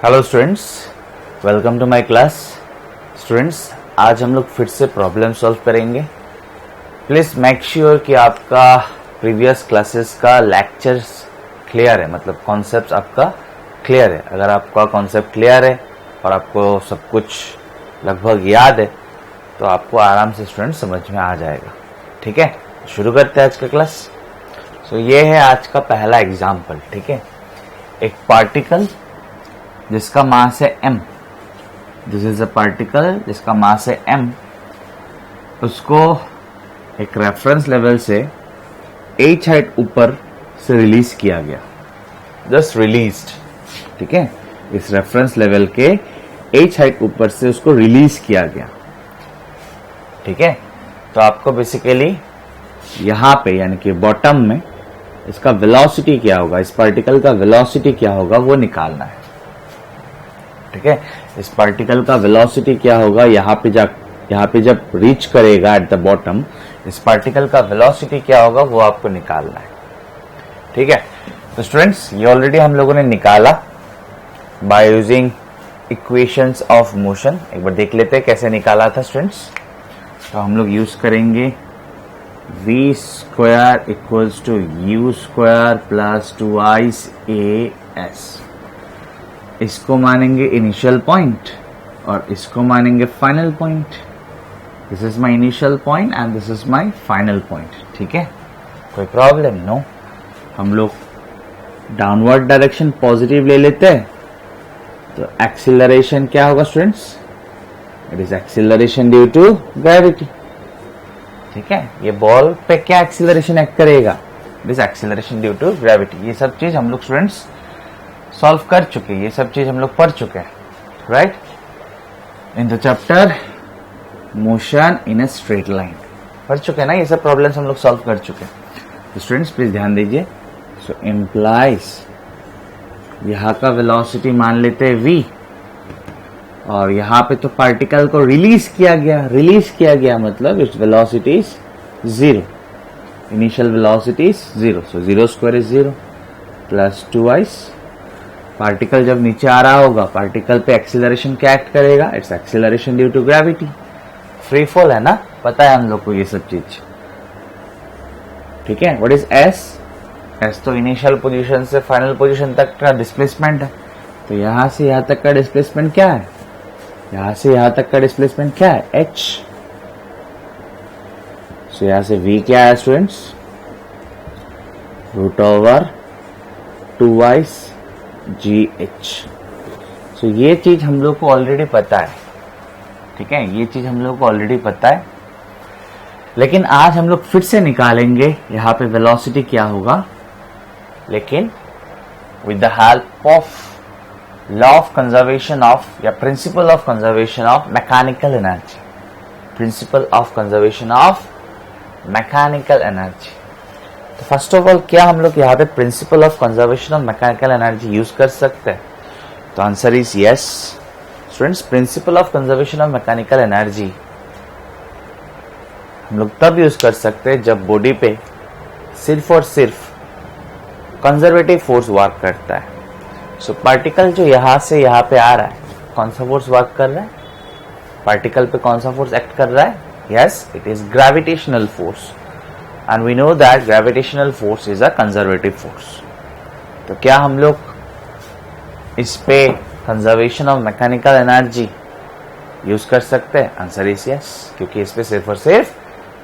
Hello students, welcome to my class. Students, आज हम लोग फिर से प्रॉब्लम सॉल्व करेंगे। प्लीज़ मेक श्योर कि आपका प्रीवियस क्लासेस का लेक्चर्स क्लियर है, मतलब कॉन्सेप्ट्स आपका क्लियर है। अगर आपका कॉन्सेप्ट क्लियर है और आपको सब कुछ लगभग याद है तो आपको आराम से स्टूडेंट समझ में आ जाएगा। ठीक है, शुरू करते हैं आज का क्लास। ये है आज का पहला एग्जाम्पल। ठीक है, एक पार्टिकल जिसका मास है m, this is a particle जिसका मास है m, उसको एक रेफरेंस लेवल से h हाइट ऊपर से रिलीज किया गया, जस्ट रिलीज्ड। ठीक है, इस रेफरेंस लेवल के h हाइट ऊपर से उसको रिलीज किया गया। ठीक है, तो आपको बेसिकली यहाँ पे यानी कि बॉटम में इसका वेलोसिटी क्या होगा, इस पार्टिकल का वेलोसिटी क्या होगा वो निकालना है। ठीक है, इस पार्टिकल का वेलोसिटी क्या होगा, यहाँ पे जब रीच करेगा एट द बॉटम, इस पार्टिकल का वेलोसिटी क्या होगा वो आपको निकालना है। ठीक है, तो स्टूडेंट्स ये ऑलरेडी हम लोगों ने निकाला by using equations of motion. एक बार देख लेते हैं कैसे निकाला था स्टूडेंट्स। तो हम लोग यूज करेंगे v square equals to u square plus 2ias। इसको मानेंगे इनिशियल पॉइंट और इसको मानेंगे final point. This is my initial point and this is my final point. ठीक है, कोई प्रॉब्लम नो। हम लोग डाउनवर्ड डायरेक्शन पॉजिटिव ले लेते हैं तो एक्सीलरेशन क्या होगा students, it is acceleration due to gravity. ठीक है, ये बॉल पे क्या एक्सीलरेशन एक्ट करेगा, it is acceleration due to gravity. ये सब चीज हम लोग स्टूडेंट्स सॉल्व कर चुके, ये सब चीज हम लोग पढ़ चुके हैं, right, in the chapter motion in a straight line पढ़ चुके हैं ना। ये सब प्रॉब्लम्स हम लोग सॉल्व कर चुके हैं। तो स्टूडेंट्स प्लीज ध्यान दीजिए। सो इम्प्लाइज यहाँ का वेलोसिटी मान लेते हैं v, और यहाँ पे तो पार्टिकल को रिलीज किया गया मतलब its velocity is 0, initial velocity is 0, so 0 square is 0 plus 2i। Particle जब नीचे आ रहा होगा, पार्टिकल पे एक्सीलरेशन क्या एक्ट करेगा, it's acceleration due to gravity. Free fall है ना, पता है हम लोग को ये सब चीज। ठीक है, व्हाट इज एस तो इनिशियल पोजीशन से फाइनल पोजीशन तक का डिस्प्लेसमेंट है। तो यहां से यहां तक का डिस्प्लेसमेंट क्या है, यहां से यहां तक का डिस्प्लेसमेंट क्या है, h। सो यहां से v क्या है स्टूडेंट्स, √2i GH। सो ये चीज हम लोग को ऑलरेडी पता है। ठीक है, ये चीज हम लोग को ऑलरेडी पता है, लेकिन आज हम लोग फिर से निकालेंगे यहाँ पे वेलोसिटी क्या होगा, लेकिन with the help of law of conservation of या principle of conservation of mechanical energy, principle of conservation of mechanical energy. तो फर्स्ट ऑफ ऑल क्या हम लोग यहाँ पे principle of conservation of mechanical energy use कर सकते हैं, तो answer is yes students. Principle of conservation of mechanical energy हम लोग तब यूज कर सकते हैं जब बॉडी पे सिर्फ और सिर्फ कंजर्वेटिव फोर्स वर्क करता है। सो पार्टिकल जो यहाँ से यहाँ पे आ रहा है, कौन सा फोर्स वर्क कर रहा है, पार्टिकल पे कौन सा फोर्स एक्ट कर रहा है, yes it is gravitational force, and we know that gravitational force is a conservative force। तो क्या हम लोग इस पे conservation of mechanical energy use कर सकते हैं, आंसर इज यस, क्योंकि इस पे सिर्फ और सिर्फ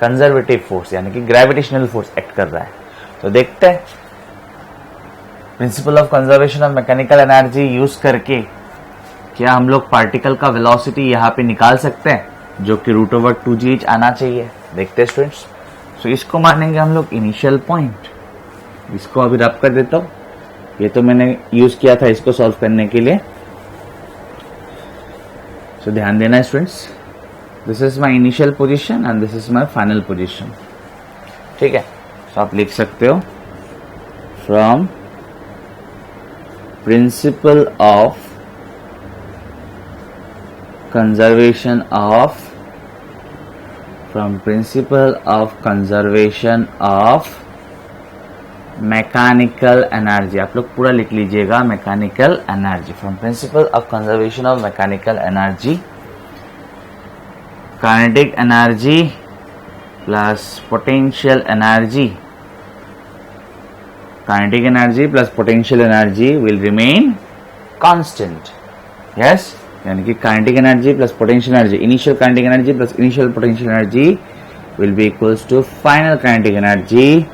कंजर्वेटिव फोर्स यानी कि ग्रेविटेशनल फोर्स एक्ट कर रहा है। तो देखते हैं principal of conservation of mechanical energy use करके क्या हम लोग पार्टिकल का वेलोसिटी यहाँ पे निकाल सकते हैं, जो कि √2gh आना चाहिए। देखते हैं स्टूडेंट्स। तो इसको मानेंगे हम लोग इनिशियल पॉइंट। इसको अभी रब कर देता हूं, ये तो मैंने यूज किया था इसको सॉल्व करने के लिए। सो ध्यान देना students, this is my initial position and this is my final position. ठीक है, तो आप लिख सकते हो from principal of conservation of from principle of conservation of mechanical energy, आप लोग पूरा लिख लीजिएगा, mechanical energy from principal of conservation of mechanical energy, kinetic energy plus potential energy, kinetic energy plus potential energy will remain constant. Yes, यानी कि kinetic energy plus potential energy, initial kinetic energy plus initial potential energy will be equals to final kinetic energy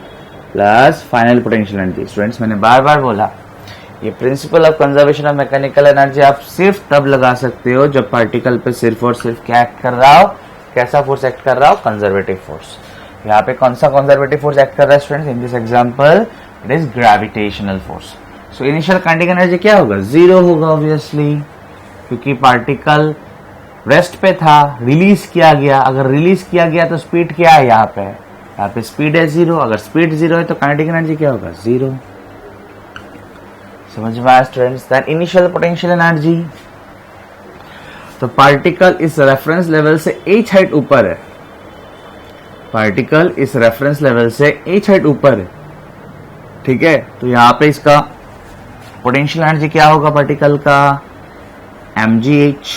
plus final potential energy. Students, मैंने बार बार बोला ये principle of conservation of mechanical energy आप सिर्फ तब लगा सकते हो जब पार्टिकल पे सिर्फ और सिर्फ क्या एक्ट कर रहा हो, कैसा फोर्स एक्ट कर रहा हो, कंजर्वेटिव फोर्स। यहाँ पे कौन सा कंजर्वेटिव फोर्स एक्ट कर रहा है students? In this example it is gravitational force. So initial kinetic energy क्या होगा? 0 होगा ऑब्वियसली, क्योंकि पार्टिकल रेस्ट पे था, रिलीज किया गया। अगर रिलीज किया गया तो स्पीड क्या है? यहाँ पे स्पीड है 0। अगर स्पीड 0 है तो काइनेटिक एनर्जी क्या होगा? 0। समझ में आया students? That initial potential energy, तो पार्टिकल इस रेफरेंस लेवल से h हाइट ऊपर है, पार्टिकल इस रेफरेंस लेवल से h हाइट ऊपर है, ठीक है। तो यहां पे इसका पोटेंशियल एनर्जी क्या होगा पार्टिकल का? mgh।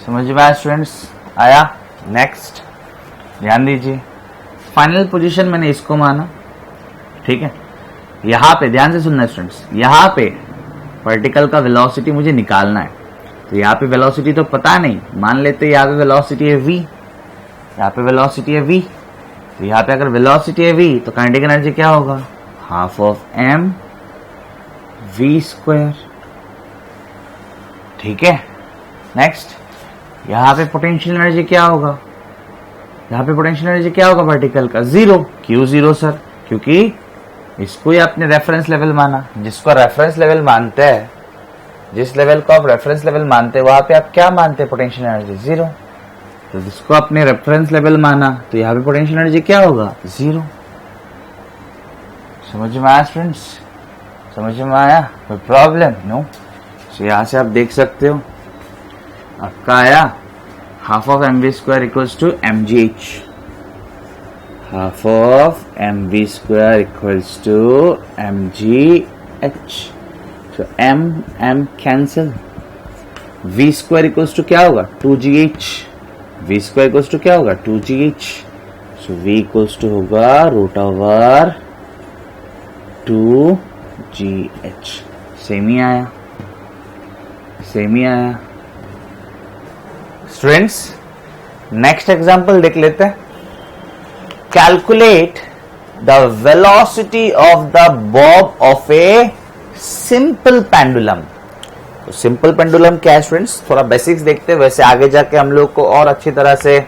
समझ में आया स्टूडेंट्स? आया? नेक्स्ट ध्यान दीजिए, फाइनल पोजीशन मैंने इसको माना, ठीक है। यहां पे ध्यान से सुनना स्टूडेंट्स, यहां पे पार्टिकल का वेलोसिटी मुझे निकालना है। तो यहाँ पे वेलोसिटी तो पता नहीं, मान लेते यहाँ पे वेलोसिटी है v, यहाँ पे वेलोसिटी है v। तो यहाँ पे अगर वेलोसिटी है v तो काइनेटिक एनर्जी क्या होगा? Half of m v square, ठीक है। नेक्स्ट, यहाँ पे पोटेंशियल एनर्जी क्या होगा? यहाँ पे पोटेंशियल एनर्जी क्या होगा पार्टिकल का? 0। क्यों 0 सर? क्योंकि इसको ही आपने रेफरेंस लेवल माना। जिसको रेफरेंस लेवल मानते हैं, जिस लेवल को आप रेफरेंस लेवल मानते हैं, वहां पे आप क्या मानते हैं? Potential energy 0। तो जिसको आपने रेफरेंस लेवल माना तो यहाँ पे पोटेंशियल एनर्जी क्या होगा? 0। समझ में आया स्टूडेंट्स? समझ में आया? कोई प्रॉब्लम? नो। तो यहाँ से आप देख सकते हो आपका आया half of mv square equals to mgh, half of mv square equals to mgh। तो m cancel, v square equals to क्या होगा? 2gh, v square equals to क्या होगा? 2gh। So v equals to होगा रूट ओवर 2gh। सेम ही आया, same ही आया स्टूडेंट्स। नेक्स्ट एग्जांपल देख लेते हैं। Calculate the velocity of the bob of a simple pendulum. तो सिंपल पेंडुलम क्या है स्टूडेंट्स? थोड़ा बेसिक्स देखते हैं, वैसे आगे जाके हम लोग को और अच्छी तरह से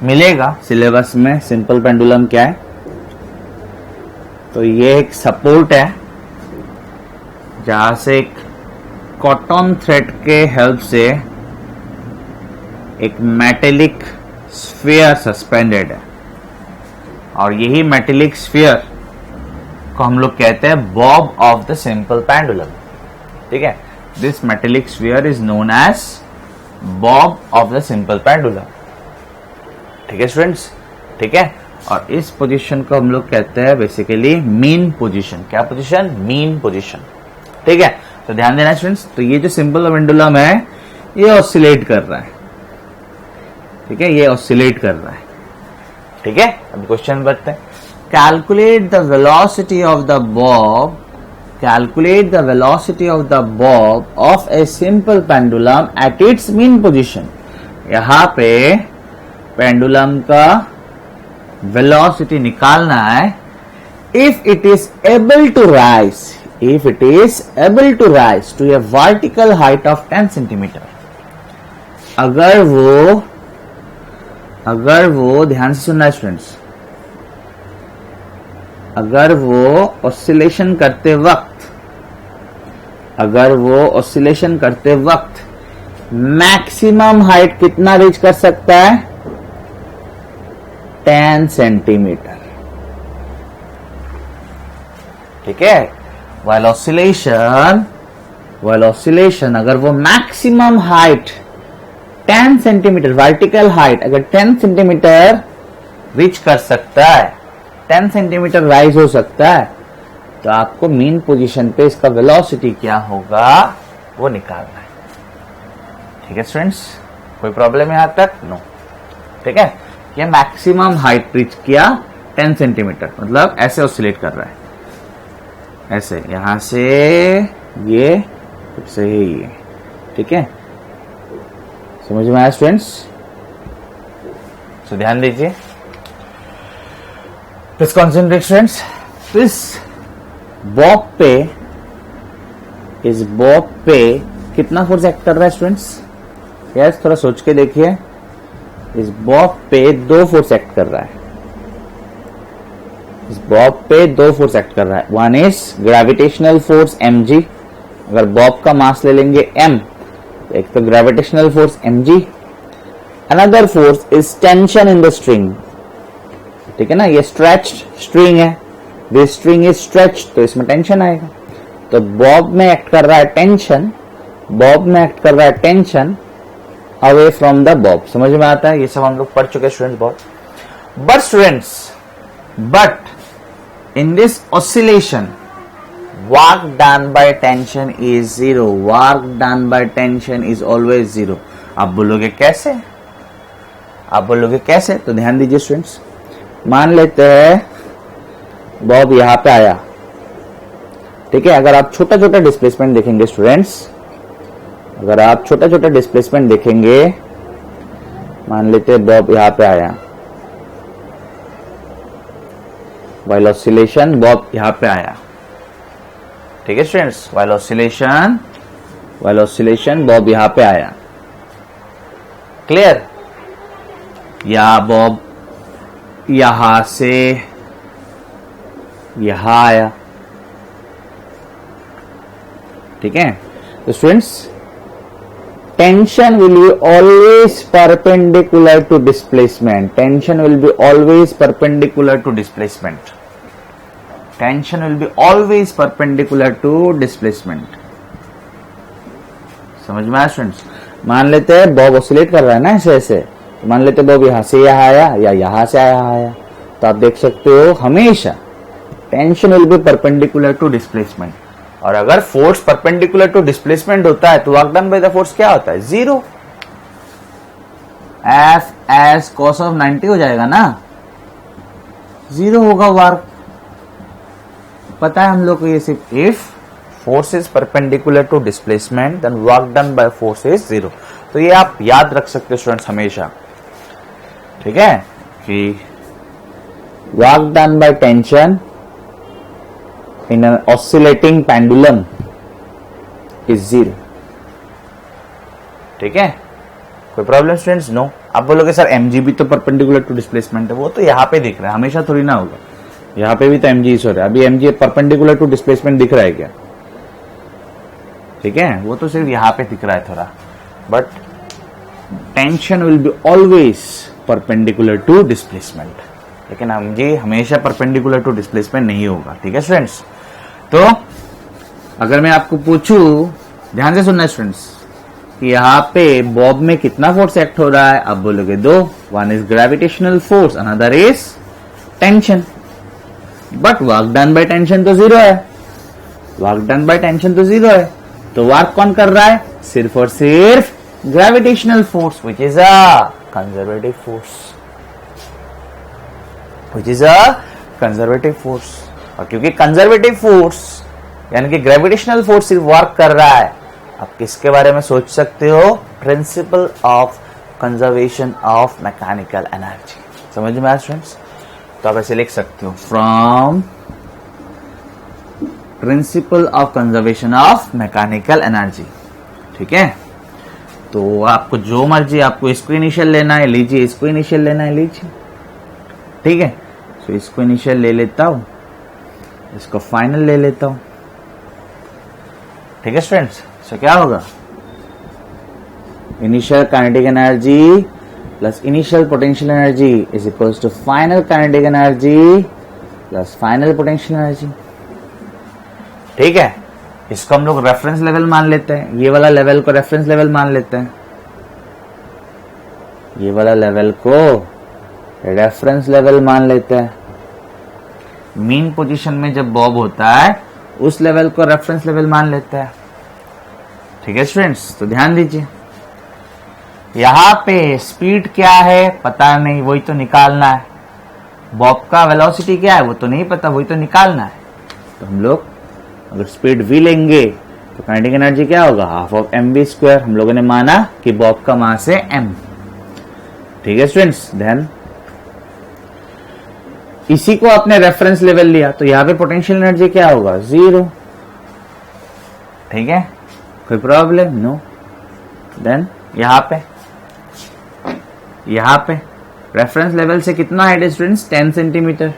मिलेगा सिलेबस में सिंपल पेंडुलम क्या है। तो ये एक सपोर्ट है जहां से एक कॉटन थ्रेड के हेल्प से एक मेटेलिक स्फीयर सस्पेंडेड है, और यही मेटेलिक स्फीयर को हम लोग कहते हैं bob of the simple pendulum, ठीक है। This metallic sphere is known as bob of the simple pendulum, ठीक है स्टूडेंट्स, ठीक है। और इस पोजीशन को हम लोग कहते हैं बेसिकली मीन पोजीशन। क्या पोजीशन? मीन पोजीशन, ठीक है। तो ध्यान देना स्टूडेंट्स, तो ये जो सिंपल पेंडुलम है ये ऑसिलेट कर रहा है, ठीक है, ये ऑसिलेट कर रहा है, ठीक है। अब क्वेश्चन बढ़ते हैं। Calculate the velocity of the bob, calculate the velocity of the bob of a simple pendulum at its mean position. यहां पे पेंडुलम का वेलोसिटी निकालना है। If it is able to rise, if it is able to rise to a vertical height of 10 centimeter, अगर वो ध्यान से सुनना स्टूडेंट्स, अगर वो ऑसिलेशन करते वक्त मैक्सिमम हाइट कितना रीच कर सकता है? 10 सेंटीमीटर, ठीक है। While oscillation अगर वो maximum height 10 centimetre vertical height अगर 10 सेंटीमीटर रीच कर सकता है 10 सेंटीमीटर राइज हो सकता है, तो आपको मीन पोजीशन पे इसका वेलोसिटी क्या होगा वो निकालना है। ठीक है स्टूडेंट्स, कोई प्रॉब्लम है यहां तक? नो। ठीक है, ये मैक्सिमम हाइट रीच किया 10 सेंटीमीटर, मतलब ऐसे ऑसिलेट कर रहा है, ऐसे यहां से ये से ही ये। ठीक है, समझ में आया स्टूडेंट्स? तो ध्यान दीजिए, प्लीज कॉन्सेंट्रेट स्टूडेंट्स। इस बॉब पे कितना फोर्स एक्ट कर रहा है स्टूडेंट्स? यस, थोड़ा सोच के देखिए। इस बॉब पे 2 फोर्स एक्ट कर रहा है, इस बॉब पे 2 फोर्स एक्ट कर रहा है। One is gravitational force mg, अगर बॉब का मास ले लेंगे m, तो एक तो gravitational force mg, another force is tension in the string. ठीक है ना, ये स्ट्रेच्ड स्ट्रिंग है, दिस स्ट्रिंग इज स्ट्रेच्ड, तो इसमें टेंशन आएगा। तो बॉब में एक्ट कर रहा है टेंशन, बॉब में एक्ट कर रहा है tension away from the Bob. समझ में आता है? ये सब हम लोग पढ़ चुके स्टूडेंट्स बहुत। But in this oscillation work done by tension is 0, work done by tension is always 0। आप बोलोगे कैसे? तो ध्यान दीजिए स्टूडेंट्स, मान लेते हैं बॉब यहां पे आया। ठीक है, अगर आप छोटा छोटा डिस्प्लेसमेंट देखेंगे स्टूडेंट्स, अगर आप छोटा छोटा डिस्प्लेसमेंट देखेंगे, मान लेते हैं बॉब यहां पे आया, वाइल ऑसिलेशन बॉब यहां पे आया। ठीक है स्टूडेंट्स, वाइल ऑसिलेशन बॉब यहां पे आया। क्लियर? या बॉब यहां से यहां आया। ठीक है, तो students tension will be always perpendicular to displacement, tension will be always perpendicular to displacement, tension will be always perpendicular to displacement. समझ में आया स्टूडेंट्स? मान लेते हैं बॉब ऑसिलेट कर रहा है ना ऐसे ऐसे, मान लेते हैं बॉब यहां से यहां आया या यहां से आया, तो आप देख सकते हो हमेशा tension will be perpendicular to displacement. और अगर फोर्स परपेंडिकुलर टू डिस्प्लेसमेंट होता है तो work done by the force क्या होता है? 0। F as cos of 90 हो जाएगा ना, 0 होगा वर्क। पता है हम लोग को ये सिर्फ if force is perpendicular to displacement then work done by force is 0। तो ये आप याद रख सकते हो स्टूडेंट्स हमेशा। ठीक है, कि work done by tension in an oscillating pendulum is 0। ठीक है, कोई प्रॉब्लम स्टूडेंट्स? नो। आप बोलोगे सर mg भी तो परपेंडिकुलर टू डिस्प्लेसमेंट है, वो तो यहाँ पे दिख रहा है, हमेशा थोड़ी ना होगा। यहाँ पे भी तो mg इस हो रहा है, अभी mg परपेंडिकुलर टू डिस्प्लेसमेंट दिख रहा है क्या? ठीक है, वो तो सिर्फ यहाँ पे दिख रहा है थोड़ा, but tension will be always perpendicular to displacement, लेकिन mg हमेशा परपेंडिकुलर टू डिस्प्लेसमेंट नहीं होगा। ठीक है स्टूडेंट्स, तो अगर मैं आपको पूछूं, ध्यान से सुनना स्टूडेंट्स, कि यहाँ पे बॉब में कितना फोर्स एक्ट हो रहा है, आप बोलोगे 2, one is gravitational force, another is tension. But work done by tension तो 0 है, वर्क डन बाय टेंशन तो 0 है, तो वर्क कौन कर रहा है? सिर्फ और सिर्फ gravitational force, which is a conservative force, और क्योंकि कंजर्वेटिव फोर्स यानी कि ग्रेविटेशनल फोर्स सिर्फ वर्क कर रहा है, आप किसके बारे में सोच सकते हो? Principal of conservation of mechanical energy. समझ में आया स्टूडेंट्स? तो आप ऐसे लिख सकते हो, from principal of conservation of mechanical energy. ठीक है, तो आपको जो मर्जी, आपको इसको इनिशियल लेना है लीजिए, इसको इनिशियल लेना है लीजिए। ठीक है, तो इसको इनिशियल ले लेता हूं, इसको फाइनल ले लेता हूं। ठीक है स्टूडेंट्स, तो क्या होगा? Initial kinetic energy plus initial potential energy is equals to final kinetic energy plus final potential energy. ठीक है, इसको हम लोग रेफरेंस लेवल मान लेते हैं, ये वाला लेवल को रेफरेंस लेवल मान लेते हैं, ये वाला लेवल को रेफरेंस लेवल मान लेते हैं। मीन पोजीशन में जब बॉब होता है उस लेवल को रेफरेंस लेवल मान लेता है। ठीक है स्टूडेंट्स, तो ध्यान दीजिए, यहां पे स्पीड क्या है पता नहीं, वही तो निकालना है। बॉब का वेलोसिटी क्या है वो तो नहीं पता, वही तो निकालना है। तो हम लोग अगर स्पीड v लेंगे तो काइनेटिक एनर्जी क्या होगा, हाफ ऑफ mv²। हम लोगों ने माना कि बॉब का मास है m। ठीक है स्टूडेंट्स, देन इसी को आपने रेफरेंस लेवल लिया तो यहां पे पोटेंशियल एनर्जी क्या होगा, 0। ठीक है, कोई प्रॉब्लम नो। देन यहां पे रेफरेंस लेवल से कितना हाइट है स्टूडेंट्स, 10 सेंटीमीटर।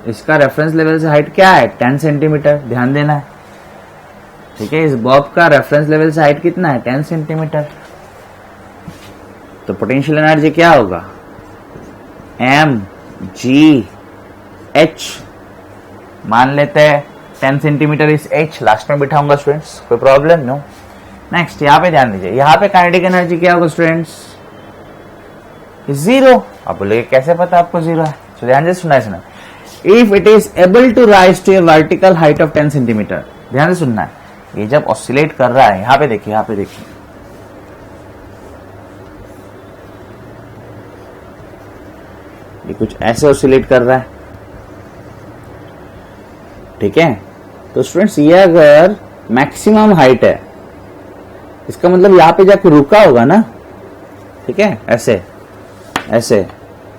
इसका रेफरेंस लेवल से हाइट क्या है, 10 सेंटीमीटर, ध्यान देना है। ठीक है, इस बॉब का रेफरेंस लेवल से हाइट कितना है, 10 सेंटीमीटर। तो पोटेंशियल एनर्जी क्या होगा, mgh मान लेते हैं। 10 सेंटीमीटर इस h लास्ट में बिठाऊंगा स्टूडेंट्स, कोई प्रॉब्लम नो। नेक्स्ट यहाँ पे ध्यान दीजिए, यहाँ पे काइनेटिक एनर्जी क्या होगा स्टूडेंट्स, 0। आप बोले कैसे पता आपको 0 है, तो ध्यान से सुनना है। If it is able to rise to a vertical height of 10 centimetre, ध्यान से सुनना है। ये जब ऑसिलेट कर रहा है, यहाँ पे देखिए, यहाँ पे देखिए, ये कुछ ऐसे ऑसिलेट कर रहा है। ठीक है, तो स्टूडेंट्स ये अगर मैक्सिमम हाइट है, इसका मतलब यहाँ पे जाके रुका होगा ना। ठीक है, ऐसे ऐसे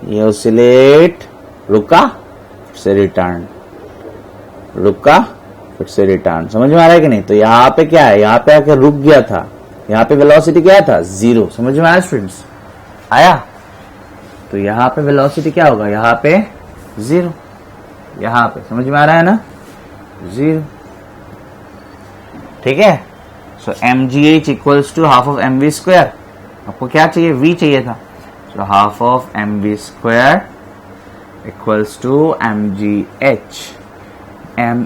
ये ऑसिलेट, रुका फिर से रिटर्न, रुका फिर से रिटर्न। समझ में आ रहा है कि नहीं। तो यहाँ पे क्या है, यहाँ पे आके रुक गया था, यहाँ पे वेलोसिटी क्या था, 0। समझ में आया स्टूडेंट्स, आया। तो यहाँ पे वेलोसिटी क्या होगा, यहाँ पे 0, यहाँ पे समझ में आ रहा है ना, 0। ठीक है, so mgh equals to half of mv²। आपको क्या चाहिए, v चाहिए था, so half of mv² equals to mgh। m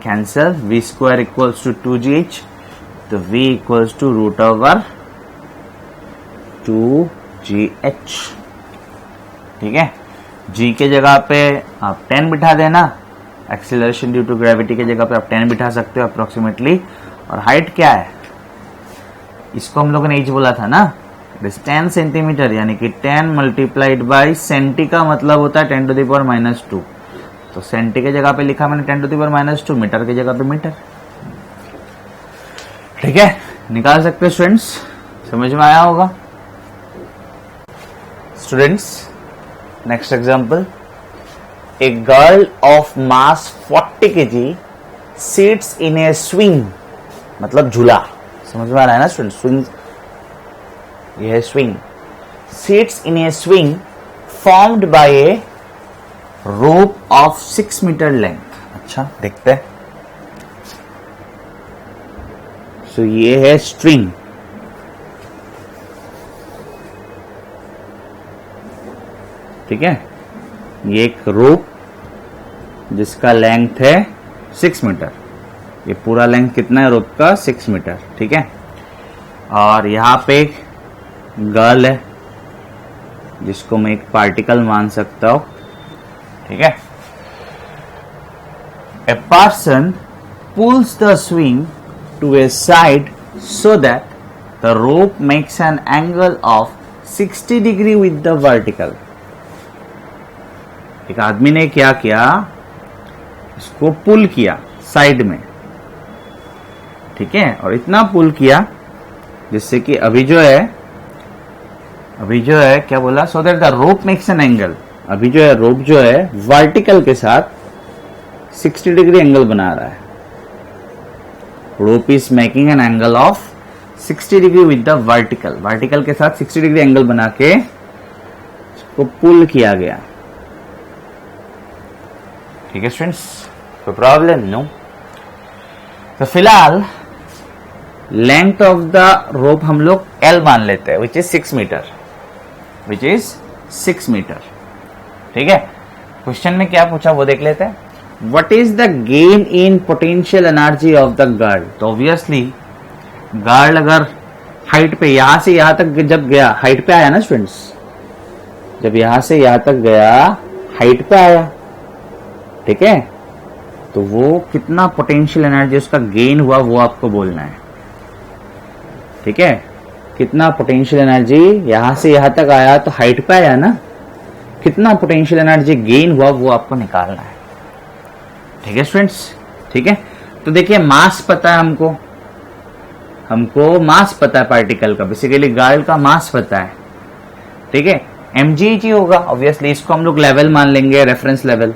cancel, v² equals to 2gh, तो v equals to root over 2gh। ठीक है, g के जगह पे आप 10 बिठा देना, एक्सीलरेशन ड्यू टू ग्रेविटी के जगह पे आप 10 बिठा सकते हो अप्रोक्सीमेटली। और हाइट क्या है, इसको हम लोगों ने h बोला था ना, इट इज 10 सेंटीमीटर, यानी कि 10 मल्टीप्लाइड बाई सेंटी का मतलब होता है 10⁻²। तो सेंटी के जगह पे लिखा मैंने 10⁻², मीटर के जगह पे मीटर। ठीक है, निकाल सकते हो स्टूडेंट्स, समझ में आया होगा students. Next example, a girl of mass 40 kg seats in a swing, मतलब झूला। समझ में आ रहा है ना स्टूडेंट, स्विंग, यह है swing. Sits in a swing formed by a rope of 6 metre length. अच्छा, देखते हैं। सो ये है स्ट्रिंग। ठीक है, ये एक रोप जिसका लेंथ है 6 मीटर। ये पूरा लेंथ कितना है रोप का, 6 मीटर। ठीक है, और यहां पे एक गर्ल है जिसको मैं एक पार्टिकल मान सकता हूं। ठीक है, a person pulls the swing to a side so that the rope makes an angle of 60 degree with the vertical. एक आदमी ने क्या किया, इसको पुल किया साइड में। ठीक है, और इतना पुल किया जिससे कि अभी जो है क्या बोला, सो that the rope makes an angle. अभी जो है रोप जो है वर्टिकल के साथ 60 डिग्री एंगल बना रहा है। Rope is making an angle of 60 degree with the vertical. Vertical के साथ 60 डिग्री एंगल बना के इसको पुल किया गया। ठीक है स्टूडेंट्स, कोई प्रॉब्लम नो। तो फिलहाल लेंथ ऑफ द रोप हम लोग L मान लेते हैं, which is 6 metre, which is 6 metre. ठीक है, क्वेश्चन में क्या पूछा वो देख लेते हैं। What is the gain in potential energy of the girl. तो ऑब्वियसली गर्ल अगर हाइट पे यहां से यहां तक जब गया, हाइट पे आया ना स्टूडेंट्स, जब यहां से यहां तक गया हाइट पे आया। ठीक है, तो वो कितना पोटेंशियल एनर्जी उसका गेन हुआ वो आपको बोलना है। ठीक है, कितना पोटेंशियल एनर्जी यहां से यहां तक आया तो हाइट पे आया ना, कितना पोटेंशियल एनर्जी गेन हुआ वो आपको निकालना है। ठीक है स्टूडेंट्स, ठीक है। तो देखिए मास पता है हमको मास पता है पार्टिकल का, बेसिकली गार्ड का मास पता है। ठीक है, mgh होगा ऑब्वियसली, इसको हम लोग लेवल मान लेंगे, रेफरेंस लेवल।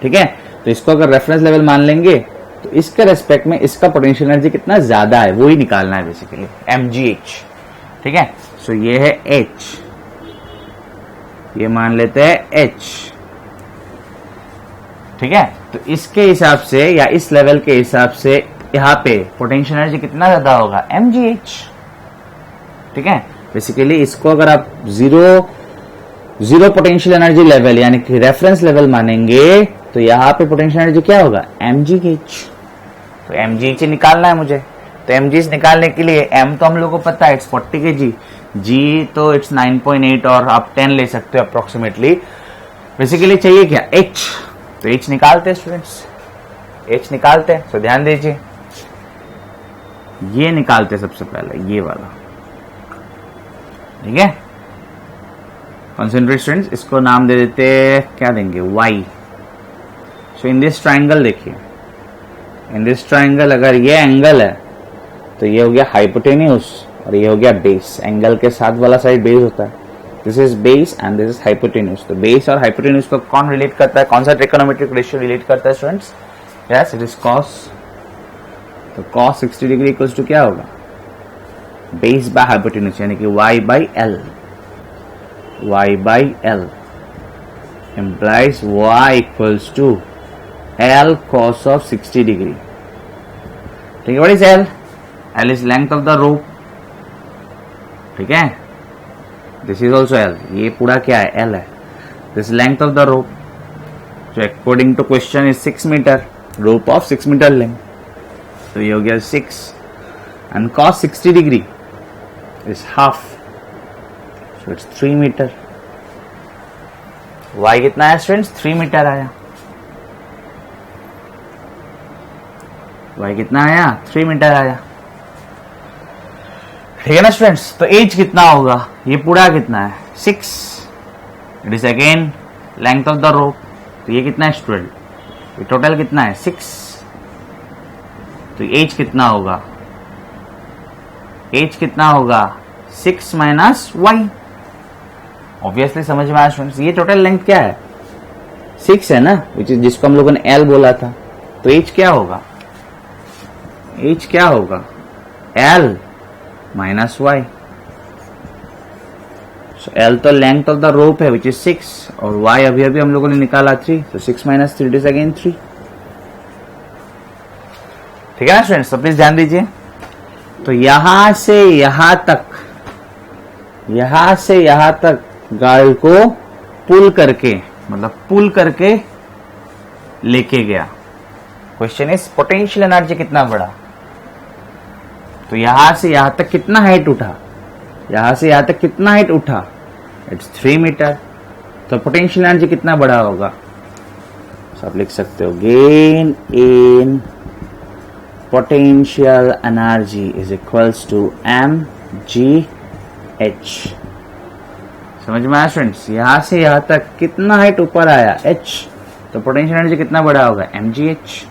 ठीक है, तो इसको अगर रेफरेंस लेवल मान लेंगे तो इसके रेस्पेक्ट में इसका पोटेंशियल एनर्जी कितना ज्यादा है वो ही निकालना है बेसिकली, mgh। ठीक है, सो ये है h, ये मान लेते हैं h। ठीक है, तो इसके हिसाब से या इस लेवल के हिसाब से यहाँ पे पोटेंशियल एनर्जी कितना ज्यादा होगा, mgh। ठीक है, बेसिकली इसको अगर आप जीरो पोटेंशियल एनर्जी लेवल यानी कि रेफरेंस लेवल मानेंगे तो यहाँ पे पोटेंशियल एनर्जी क्या होगा, mgh। तो mgh निकालना है मुझे, तो mgh निकालने के लिए m तो हम लोग को पता है इट्स 40 kg, g तो इट्स 9.8 और आप 10 ले सकते हो अप्रोक्सीमेटली। बेसिकली चाहिए क्या, h। तो h निकालते हैं स्टूडेंट्स, h निकालते हैं। तो ध्यान दीजिए, ये निकालते सबसे पहले ये वाला। ठीक है, कॉन्सेंट्रेट स्टूडेंट्स, इसको नाम दे देते क्या देंगे, y। So in this triangle देखिए, इन दिस ट्राइंगल अगर ये एंगल है तो ये हो गया हाइपोटेन्यूस और ये हो गया बेस। एंगल के साथ वाला साइड बेस होता है, this is base and this is hypotenuse. तो बेस और हाइपोटेन्यूस को कौन रिलेट करता है, कौन सा ट्रिगोनोमेट्रिक रेशियो रिलेट करता है students, yes it is cos. तो कॉस 60 डिग्री इक्वल्स टू क्या होगा, बेस बाय हाइपोटेन्यूस यानी कि y by L. y by L implies y equals to L cos of 60 degree. ठीक है, what is L? L is length of the rope. ठीक है, this is also L. ये पूरा क्या है, L है। This length of the rope. So according to question is 6 meter. Rope of 6 meter length. तो ये हो गया 6 and cos 60 degree is half. So it's 3 meter. Y कितना है स्टूडेंट्स, 3 मीटर आया। y कितना आया, 3 मीटर आया। ठीक है ना स्टूडेंट्स, तो एज कितना होगा, ये पूरा कितना है, 6। It is again length of the rope. तो ये कितना है स्टूडेंट, ये टोटल कितना है, 6। तो एज कितना होगा, एज कितना होगा, 6 माइनस वाई। ऑब्वियसली समझ में आया स्टूडेंट्स, ये टोटल लेंथ क्या है, 6 है ना, विच इज जिसको हम लोगों ने L बोला था। तो एज क्या होगा, एज क्या होगा, L माइनस वाई। सो L तो लेंथ ऑफ द रोप है विच इज 6 और Y अभी अभी हम लोगों ने निकाला 3। तो 6 माइनस 3 इज अगेन 3। ठीक है ना स्टूडेंट्स, तो प्लीज ध्यान दीजिए। तो यहां से यहां तक, यहां से यहां तक गार्ड को पुल करके, मतलब पुल करके लेके गया। क्वेश्चन इज पोटेंशियल एनर्जी कितना बढ़ा। तो यहां से यहां तक कितना हाइट उठा, यहां से यहां तक कितना हाइट उठा, इट्स 3 मीटर। तो पोटेंशियल एनर्जी कितना बढ़ा होगा, तो आप लिख सकते हो gain in potential energy is equals to mgh। समझ में आया स्टूडेंट्स, यहां से यहां तक कितना हाइट ऊपर आया, h। तो पोटेंशियल एनर्जी कितना बढ़ा होगा, mgh।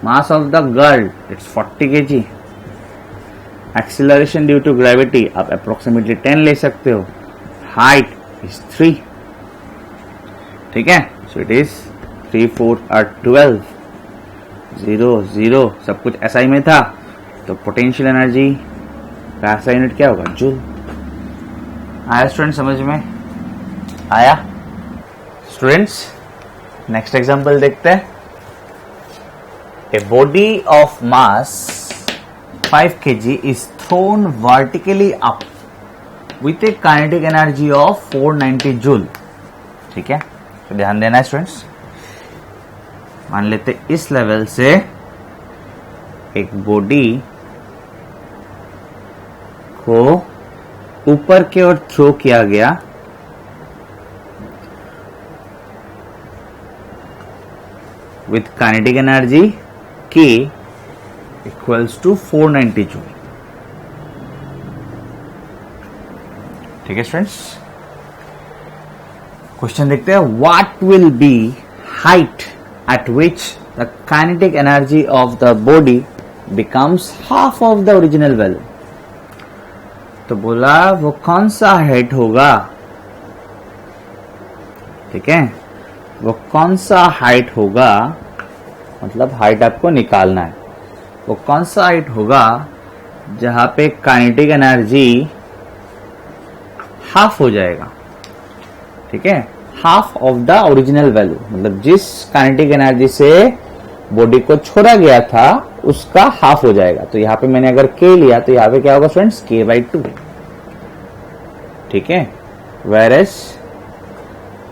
Mass of the girl it's 40 kg। Acceleration due to gravity आप अप्रोक्सीमेटली 10 ले सकते हो। Height is 3। ठीक है, सो इट इज 3 4 और 12 0 0 सब कुछ SI में था। तो पोटेंशियल एनर्जी का SI यूनिट क्या होगा, जूल। आया स्टूडेंट, समझ में आया स्टूडेंट्स। नेक्स्ट एग्जांपल देखते हैं। A body of mass 5 kg is thrown vertically up with a kinetic energy of 490 joule। ठीक है, तो ध्यान देना है स्टूडेंट्स। मान लेते इस लेवल से एक बॉडी को ऊपर की ओर थ्रो किया गया, with kinetic energy K equals to 490 joule. ठीक है स्टूडेंट्स, क्वेश्चन देखते हैं। What will be height eight which the kinetic energy of the body becomes half of the original value. तो बोला वो कौन सा हाइट होगा, ठीक है, वो कौन सा हाइट होगा, मतलब हाइट आपको निकालना है, वो कौन सा हाइट होगा जहां पे काइनेटिक एनर्जी हाफ हो जाएगा। ठीक है, half of the original value, मतलब जिस काइनेटिक एनर्जी से बॉडी को छोड़ा गया था उसका हाफ हो जाएगा। तो यहां पे मैंने अगर के लिया तो यहां पे क्या होगा स्टूडेंट्स, k/2। ठीक है, वेयर एज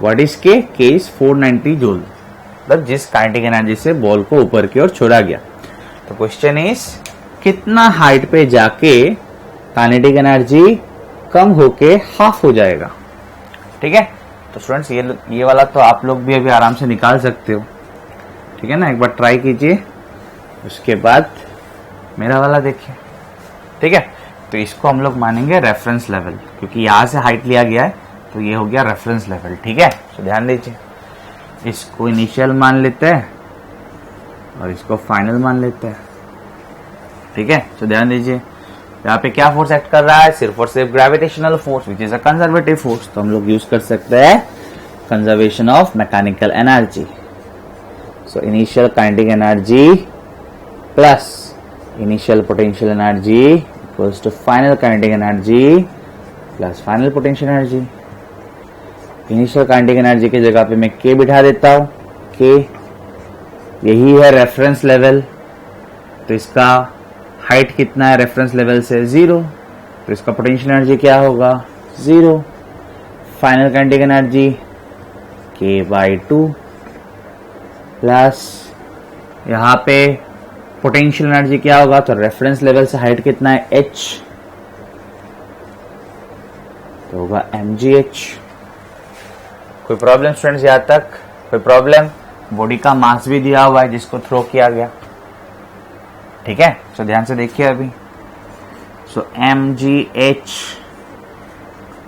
व्हाट इज के इज 490 जूल, मतलब जिस काइनेटिक एनर्जी से बॉल को ऊपर की ओर छोड़ा गया। तो क्वेश्चन इज कितना हाइट पे जाके काइनेटिक एनर्जी कम होके हाफ हो जाएगा। ठीक है, तो स्टूडेंट्स ये वाला तो आप लोग भी अभी आराम से निकाल सकते हो। ठीक है ना, एक बार ट्राई कीजिए, उसके बाद मेरा वाला देखिए। ठीक है, तो इसको हम लोग मानेंगे रेफरेंस लेवल, क्योंकि यहां से हाइट लिया गया है तो ये हो गया रेफरेंस लेवल। ठीक है, तो ध्यान दीजिए, इसको इनिशियल मान लेते हैं और इसको फाइनल मान लेते हैं। ठीक है, तो ध्यान दीजिए यहाँ पे क्या फोर्स एक्ट कर रहा है, सिर्फ और सिर्फ gravitational force which is a conservative force. तो हम लोग यूज कर सकते हैं conservation of mechanical energy. So initial kinetic energy plus initial potential energy equals to final kinetic energy plus final potential energy. Initial kinetic energy की जगह पे मैं के बिठा देता हूं, के यही है रेफरेंस लेवल। तो इसका हाइट कितना है रेफरेंस लेवल से, 0, तो इसका पोटेंशियल एनर्जी क्या होगा, 0। Final kinetic energy k/2 plus यहां पे पोटेंशियल एनर्जी क्या होगा, तो रेफरेंस लेवल से हाइट कितना है, h, तो होगा mgh। कोई प्रॉब्लम स्टूडेंट्स यहां तक, कोई प्रॉब्लम? बॉडी का मास भी दिया हुआ है जिसको थ्रो किया गया। ठीक है, तो ध्यान से देखिए अभी। सो mgh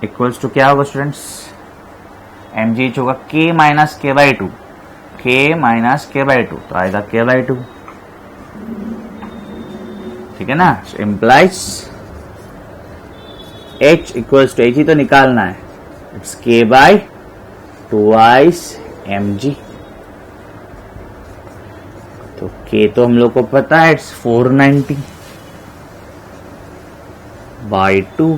इक्वल्स टू क्या होगा स्टूडेंट्स, mgh होगा k minus k/2, k minus k/2, तो आएगा k/2। ठीक है ना, so implies h equals to, h ही तो निकालना है, इट्स k/2 mg। तो k तो हम लोग को पता है, it's 490 by 2।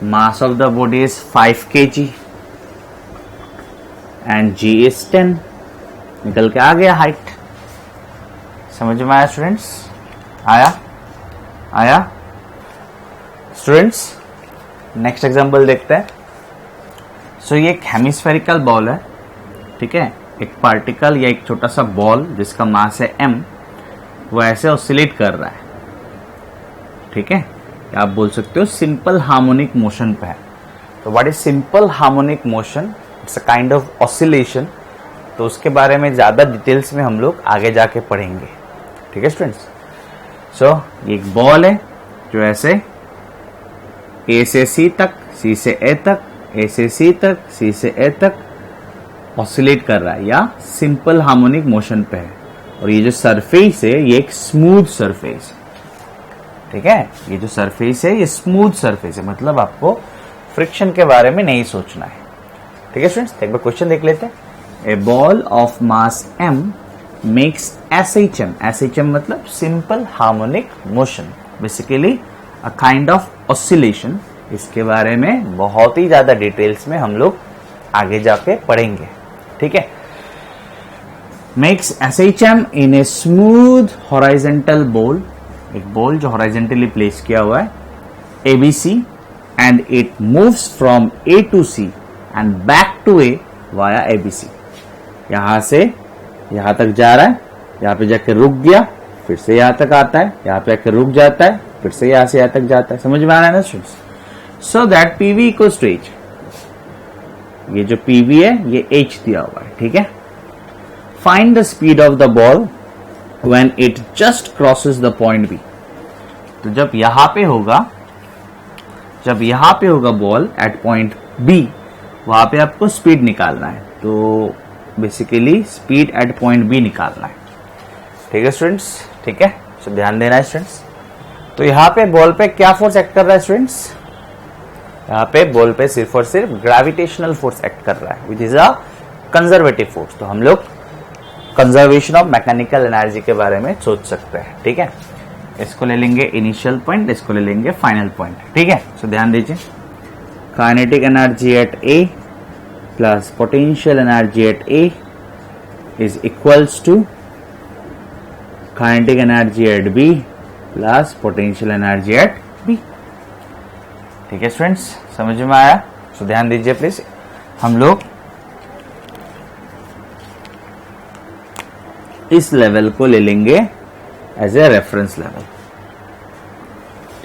Mass of the body is 5 kg and g is 10। निकल के आ गया हाइट। समझ में आया स्टूडेंट्स, आया स्टूडेंट्स? नेक्स्ट एग्जांपल देखते हैं। सो ये एक हेमिस्फेरिकल बॉल है। ठीक है, एक पार्टिकल या एक छोटा सा बॉल जिसका मास है m, वो ऐसे ऑसिलेट कर रहा है। ठीक है, आप बोल सकते हो सिंपल हार्मोनिक मोशन पे है। तो what is simple harmonic motion? It's a kind of oscillation. तो उसके बारे में ज्यादा डिटेल्स में हम लोग आगे जाके पढ़ेंगे। ठीक है स्टूडेंट्स, सो ये एक बॉल है जो ऐसे A से C तक, C से A तक, A से C तक, C से A तक ऑसिलेट कर रहा है या सिंपल हार्मोनिक मोशन पे है। और ये जो सरफेस है ये एक स्मूथ सरफेस। ठीक है, ये जो सरफेस है ये स्मूथ सरफेस है, मतलब आपको फ्रिक्शन के बारे में नहीं सोचना है। ठीक है स्टूडेंट्स, एक बार क्वेश्चन देख लेते हैं। A ball of mass m makes SHM, SHM मतलब simple harmonic motion, basically a kind of oscillation. इसके बारे में बहुत ही ज्यादा डिटेल्स में हम लोग आगे जाके पढ़ेंगे। ठीक है, makes SHM in a smooth horizontal ball, एक बॉल जो हॉरिजॉन्टली प्लेस किया हुआ है ABC, and it moves from A to C and back to A via ABC। यहां से यहां तक जा रहा है, यहां पे जाकर रुक गया, फिर से यहां तक आता है, यहां पे जाकर रुक जाता है, फिर से यहां से यहां तक जाता है। समझ में आ रहा है ना students? So that PV equals to H। ये जो PV है ये H दिया हुआ है। ठीक है, find the speed of the ball when it just crosses the point B. तो जब यहां पे होगा बॉल एट पॉइंट बी, वहां पे आपको स्पीड निकालना है। तो basically speed at point B निकालना है। ठीक है स्टूडेंट्स, ठीक है, तो ध्यान देना है स्टूडेंट्स। तो यहाँ पे बॉल पे क्या फोर्स एक्ट कर रहा है स्टूडेंट्स? यहाँ पे बॉल पे सिर्फ और सिर्फ ग्रेविटेशनल फोर्स एक्ट कर रहा है, विच इज अ कंजर्वेटिव फोर्स। तो हम लोग कंजर्वेशन ऑफ मैकेनिकल एनर्जी के बारे में सोच सकते हैं। ठीक है, इसको ले लेंगे इनिशियल पॉइंट, इसको ले लेंगे फाइनल पॉइंट। ठीक है, तो ध्यान दीजिए, kinetic energy at A plus potential energy at A is equals to kinetic energy at B plus potential energy at B. ठीक है स्टूडेंट्स, समझ में आया? तो ध्यान दीजिए प्लीज, हम लोग इस लेवल को ले लेंगे एज ए रेफरेंस लेवल।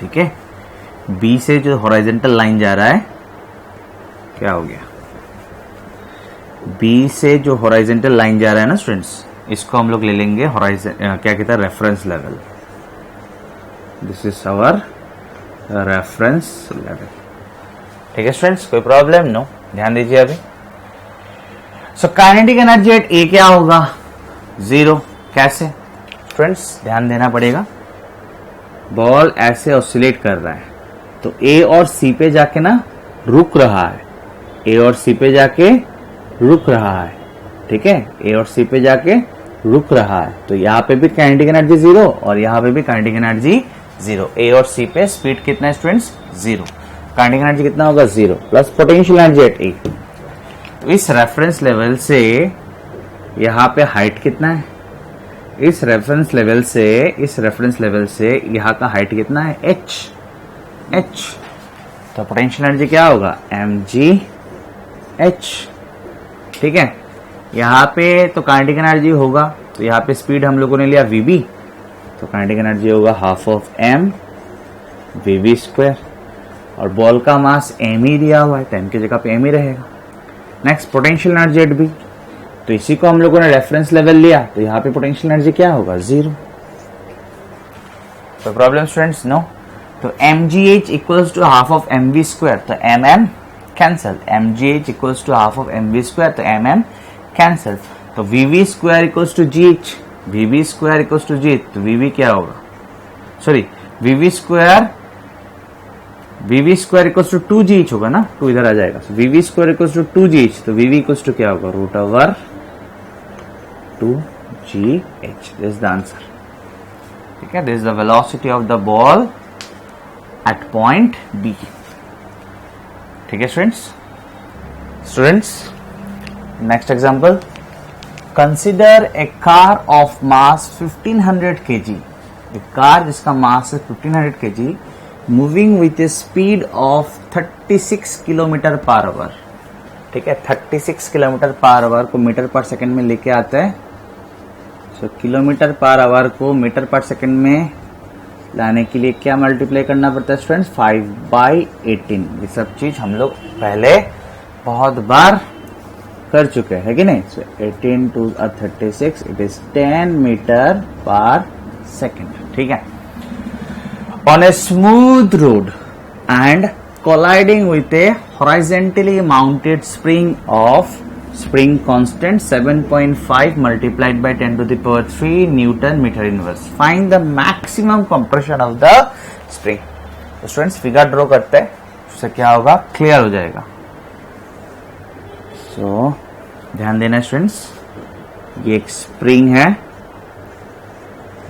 ठीक है, बी से जो हॉरिजॉन्टल लाइन जा रहा है, क्या हो गया, बी से जो हॉरिजॉन्टल लाइन जा रहा है ना स्टूडेंट्स, इसको हम लोग ले लेंगे क्या कहता है, reference level. This is our reference level. ठीक है स्टूडेंट्स, कोई प्रॉब्लम? नो, ध्यान दीजिए अभी। So kinetic energy at A क्या होगा? 0। कैसे स्टूडेंट्स? ध्यान देना पड़ेगा, बॉल ऐसे ऑसिलेट कर रहा है, तो ए और सी पे जाके ना रुक रहा है, ए और सी पे जाके रुक रहा है। ठीक है, ए और सी पे जाके रुक रहा है, तो यहाँ पे भी काइनेटिक एनर्जी 0 और यहाँ पे भी काइनेटिक एनर्जी 0। ए और सी पे स्पीड कितना है स्टूडेंट्स? 0। काइनेटिक एनर्जी कितना होगा? 0 प्लस पोटेंशियल एनर्जी एट ए। तो इस रेफरेंस लेवल से यहाँ पे हाइट कितना है? इस रेफरेंस लेवल से यहाँ का हाइट कितना है? h। तो पोटेंशियल एनर्जी क्या होगा? mg h। ठीक है, यहाँ पे तो काइनेटिक एनर्जी होगा, तो यहाँ पे स्पीड हम लोगों ने लिया vb, तो काइनेटिक एनर्जी होगा half of m vv square, और बॉल का मास m ही दिया हुआ है, तो m की जगह पे m ही रहेगा। Next potential energy eight b, तो इसी को हम लोगों ने रेफरेंस लेवल लिया, तो यहाँ पे पोटेंशियल एनर्जी क्या होगा? 0। तो प्रॉब्लम स्टूडेंट्स? नो। तो mgh equals to half of mv square, तो mm cancel, mgh equals to half of mv square, तो mm कैंसल, तो vv square equals to gh, vv square equals to gh, तो vv क्या होगा? Sorry, vv square equals to 2gh होगा ना, 2 इधर आ जाएगा, vv square equals to 2gh, तो vv इक्वल्स टू क्या होगा? Root over 2gh। This is the answer. ठीक है, this is the velocity of the ball at point B. ठीक है students, next example, consider a car of mass 1500 kg, एक car जिसका mass है 1500 kg, moving with a speed of 36 kilometre per hour. ठीक है, 36 kilometre per our को metre पर second में लेके आता है। सो किलोमीटर पर आवर को मीटर पर सेकंड में लाने के लिए क्या मल्टीप्लाई करना पड़ता है स्टूडेंट्स? 5/18। ये सब चीज हम लोग पहले बहुत बार कर चुके हैं, है कि नहीं? सो 18 to 36, इट इज 10 मीटर पर सेकंड। ठीक है, on a smooth road and colliding with a horizontally mounted spring of spring constant 7.5 multiplied by 10 to the power 3 Newton meter inverse. Find the maximum compression of the spring. तो students figure draw करते हैं, उससे क्या होगा? Clear हो जाएगा। सो ध्यान देना स्टूडेंट्स, ये एक स्प्रिंग है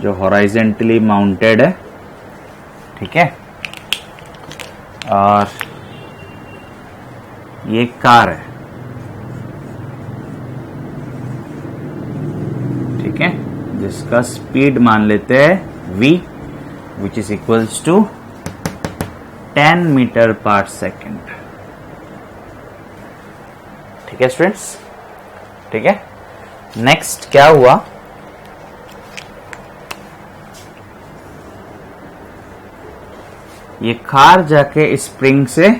जो हॉरिजॉन्टली माउंटेड है। ठीक है, और ये कार है। ठीक है, जिसका स्पीड मान लेते हैं v, which is equals to 10 metre per second. ठीक है स्टूडेंट्स, ठीक है। नेक्स्ट क्या हुआ? ये कार जाके स्प्रिंग से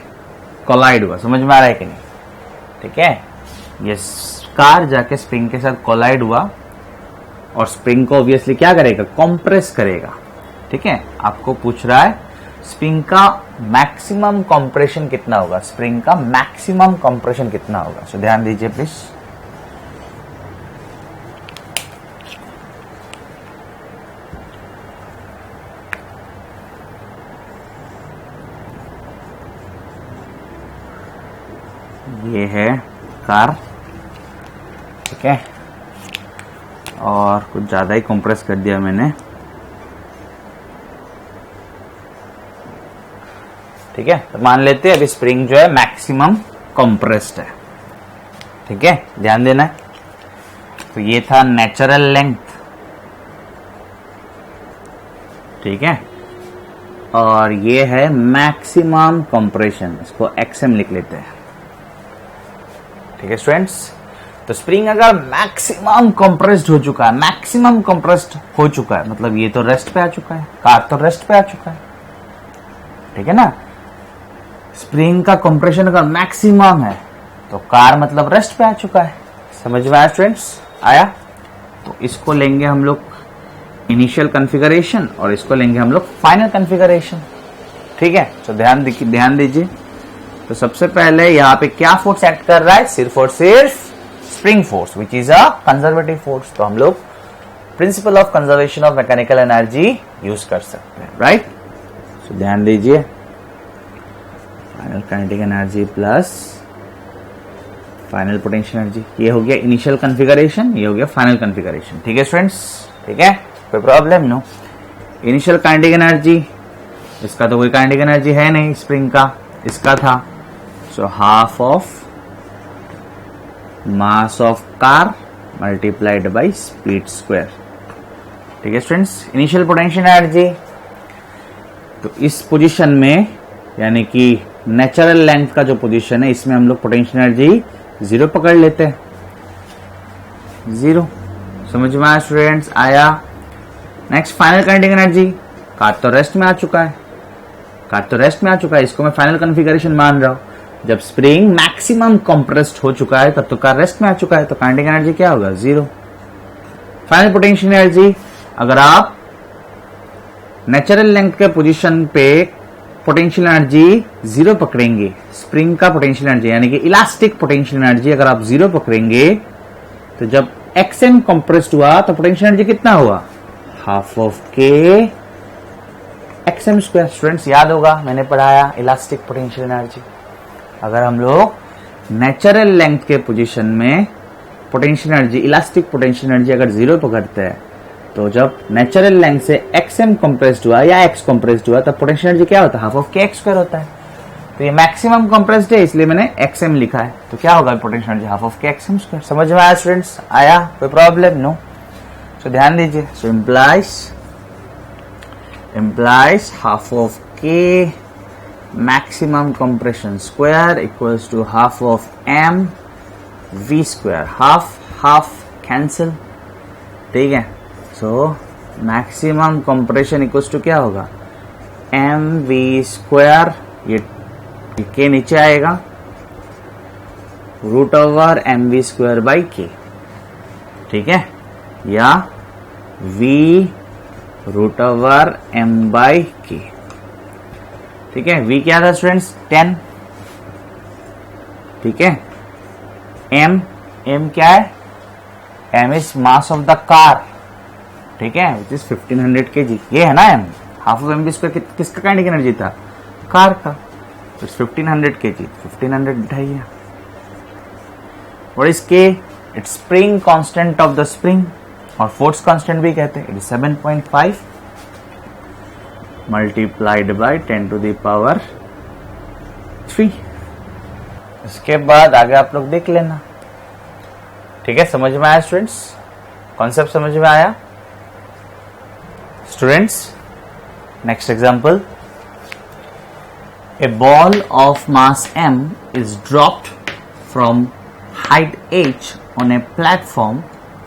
कोलाइड हुआ, समझ में आ रहा है कि नहीं? ठीक है, ये कार जाके स्प्रिंग के साथ कोलाइड हुआ और स्प्रिंग को ऑब्वियसली क्या करेगा, कंप्रेस करेगा। ठीक है, आपको पूछ रहा है स्प्रिंग का मैक्सिमम कंप्रेशन कितना होगा, स्प्रिंग का मैक्सिमम कंप्रेशन कितना होगा। सो ध्यान दीजिए प्लीज। ये है कार, ठीक है, और कुछ ज्यादा ही कंप्रेस कर दिया मैंने। ठीक है, तो मान लेते हैं अभी स्प्रिंग जो है मैक्सिमम कंप्रेस्ड है। ठीक है, ध्यान देना है। तो ये था नेचुरल लेंथ, ठीक है, और ये है मैक्सिमम कंप्रेशन, इसको एक्सएम लिख लेते हैं। ठीक है स्टूडेंट्स, तो स्प्रिंग अगर मैक्सिमम कंप्रेस्ड हो चुका है, मैक्सिमम कंप्रेस्ड हो चुका है, मतलब ये तो रेस्ट पे आ चुका है, कार तो रेस्ट पे आ चुका है। ठीक है ना, स्प्रिंग का कंप्रेशन अगर मैक्सिमम है तो कार मतलब रेस्ट पे आ चुका है। समझ में आया स्टूडेंट्स, आया? तो इसको लेंगे हम लोग इनिशियल कॉन्फ़िगरेशन और इसको लेंगे हम लोग फाइनल कॉन्फ़िगरेशन। ठीक है, तो ध्यान दीजिए। तो सबसे पहले यहाँ पे क्या फोर्स एक्ट कर रहा है, सिर्फ और सिर्फ spring force, which is a conservative force. तो हम लोग principle of conservation of mechanical energy use कर सकते हैं, राइट। तो ध्यान दीजिए, final kinetic energy plus final potential energy, ये हो गया इनिशियल कॉन्फ़िगरेशन, ये हो गया फाइनल कॉन्फ़िगरेशन। ठीक है स्टूडेंट्स, ठीक है, कोई problem no. Initial kinetic energy, इसका तो कोई काइनेटिक एनर्जी है नहीं स्प्रिंग का, इसका था। So half of mass of car multiplied by speed square. ठीक है स्टूडेंट्स, इनिशियल पोटेंशियल एनर्जी, तो इस पोजीशन में यानी कि नेचुरल लेंथ का जो पोजीशन है, इसमें हम लोग पोटेंशियल एनर्जी 0 पकड़ लेते हैं, 0। समझ में आया स्टूडेंट्स, आया? Next final kinetic energy, car तो रेस्ट में आ चुका है, इसको मैं फाइनल कॉन्फ़िगरेशन मान रहा हूं। जब स्प्रिंग मैक्सिमम कंप्रेस्ड हो चुका है तब तो कार रेस्ट में आ चुका है, तो काइनेटिक एनर्जी क्या होगा, 0। फाइनल पोटेंशियल एनर्जी, अगर आप नेचुरल लेंथ के पोजीशन पे पोटेंशियल एनर्जी 0 पकड़ेंगे, स्प्रिंग का पोटेंशियल एनर्जी यानी कि इलास्टिक पोटेंशियल एनर्जी अगर आप 0 पकड़ेंगे, तो जब एक्सएम कंप्रेस्ड हुआ तो पोटेंशियल एनर्जी कितना हुआ, हाफ ऑफ के एक्सएम स्क्वायर। स्टूडेंट्स याद होगा, मैंने पढ़ाया इलास्टिक पोटेंशियल एनर्जी। अगर हम लोग नेचुरल लेंथ के पोजीशन में potential energy, elastic potential energy अगर 0 पकड़ते हैं, तो जब नेचुरल लेंथ से एक्सएम कंप्रेस्ड हुआ या एक्स कंप्रेस्ड हुआ, तब पोटेंशियल एनर्जी क्या होता है, हाफ ऑफ के एक्स स्क्वायर होता है। तो ये मैक्सिमम कंप्रेस्ड है, इसलिए मैंने एक्सएम लिखा है। तो क्या होगा पोटेंशियल एनर्जी, हाफ ऑफ के एक्सएम स्क्वायर। समझ में आया स्टूडेंट्स, आया? कोई प्रॉब्लम नो। तो ध्यान दीजिए, सो implies half of k maximum compression square equals to half of m v square, half cancel। ठीक है, so maximum compression equals to क्या होगा, एम वी स्क्वायर, ये के नीचे आएगा, root over m v square by k. ठीक है, या v root over m by k. ठीक है, v क्या था स्टूडेंट्स, 10। ठीक है, m क्या है, m is mass of the car. ठीक है, विच इज 1500 kg। ये है ना m, half of M V square किसका काइनेटिक एनर्जी था, कार का। तो 1500 kg, 1500 बिठाइए। What is k, it's spring constant of the spring, और फोर्स कांस्टेंट भी कहते हैं। It is 7.5 multiplied by 10 to the power 3। इसके बाद आगे आप लोग देख लेना। ठीक है, समझ में आया स्टूडेंट्स, कॉन्सेप्ट समझ में आया students? Next example, A ball of mass m is dropped from height h on a platform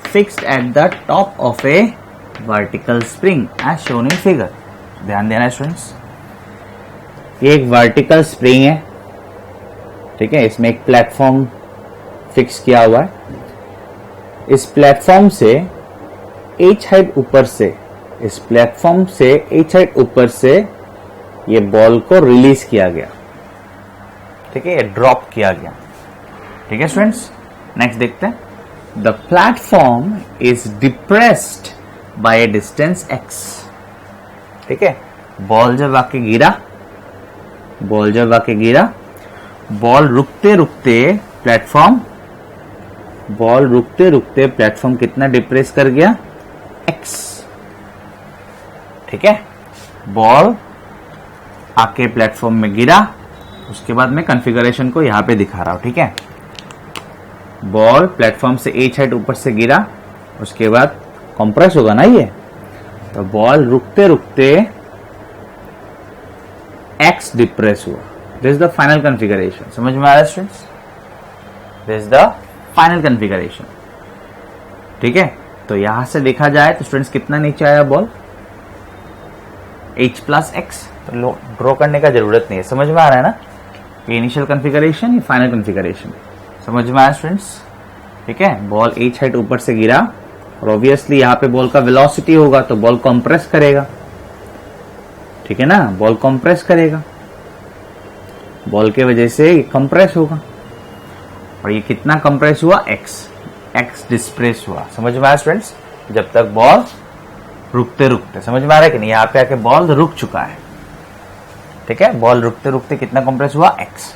fixed at the top of a vertical spring as shown in figure। ध्यान देना स्टूडेंट्स, ये एक vertical spring है। ठीक है, इसमें एक platform fix किया हुआ है। इस प्लेटफॉर्म से एच हाइट ऊपर से, इस प्लेटफॉर्म से एच हाइट ऊपर से ये बॉल को रिलीज किया गया, ठीक है, ये ड्रॉप किया गया, ठीक है स्टूडेंट्स। नेक्स्ट देखते हैं, the platform is depressed by a distance x, ठीक है। बॉल जब आके गिरा, बॉल रुकते रुकते प्लेटफॉर्म कितना डिप्रेस कर गया, एक्स, ठीक है। बॉल आके प्लेटफॉर्म में गिरा, उसके बाद मैं कॉन्फ़िगरेशन को यहां पे दिखा रहा हूं, ठीक है। बॉल प्लेटफॉर्म से एच हाइट ऊपर से गिरा, उसके बाद कंप्रेस होगा ना ये, तो बॉल रुकते रुकते एक्स डिप्रेस हुआ। This is the final configuration, समझ में आ रहा है students? This is the final configuration, ठीक है। तो यहां से देखा जाए तो स्टूडेंट्स कितना नीचे आया बॉल, h प्लस एक्स, तो ड्रॉ करने का जरूरत नहीं है, समझ में आ रहा है ना, ये इनिशियल कॉन्फ़िगरेशन, ये फाइनल कॉन्फ़िगरेशन, समझ में आया स्टूडेंट्स, ठीक है। बॉल h हाइट ऊपर से गिरा और ऑब्वियसली यहाँ पे बॉल का वेलोसिटी होगा तो बॉल कंप्रेस करेगा, ठीक है ना, बॉल कंप्रेस करेगा, बॉल के वजह से ये कंप्रेस होगा, और ये कितना कंप्रेस हुआ, एक्स डिस्प्रेस हुआ, समझ में आया स्टूडेंट्स। जब तक बॉल रुकते रुकते, समझ में आ रहा है कि नहीं, यहाँ पे आके बॉल रुक चुका है, ठीक है, बॉल रुकते रुकते कितना कंप्रेस हुआ, एक्स।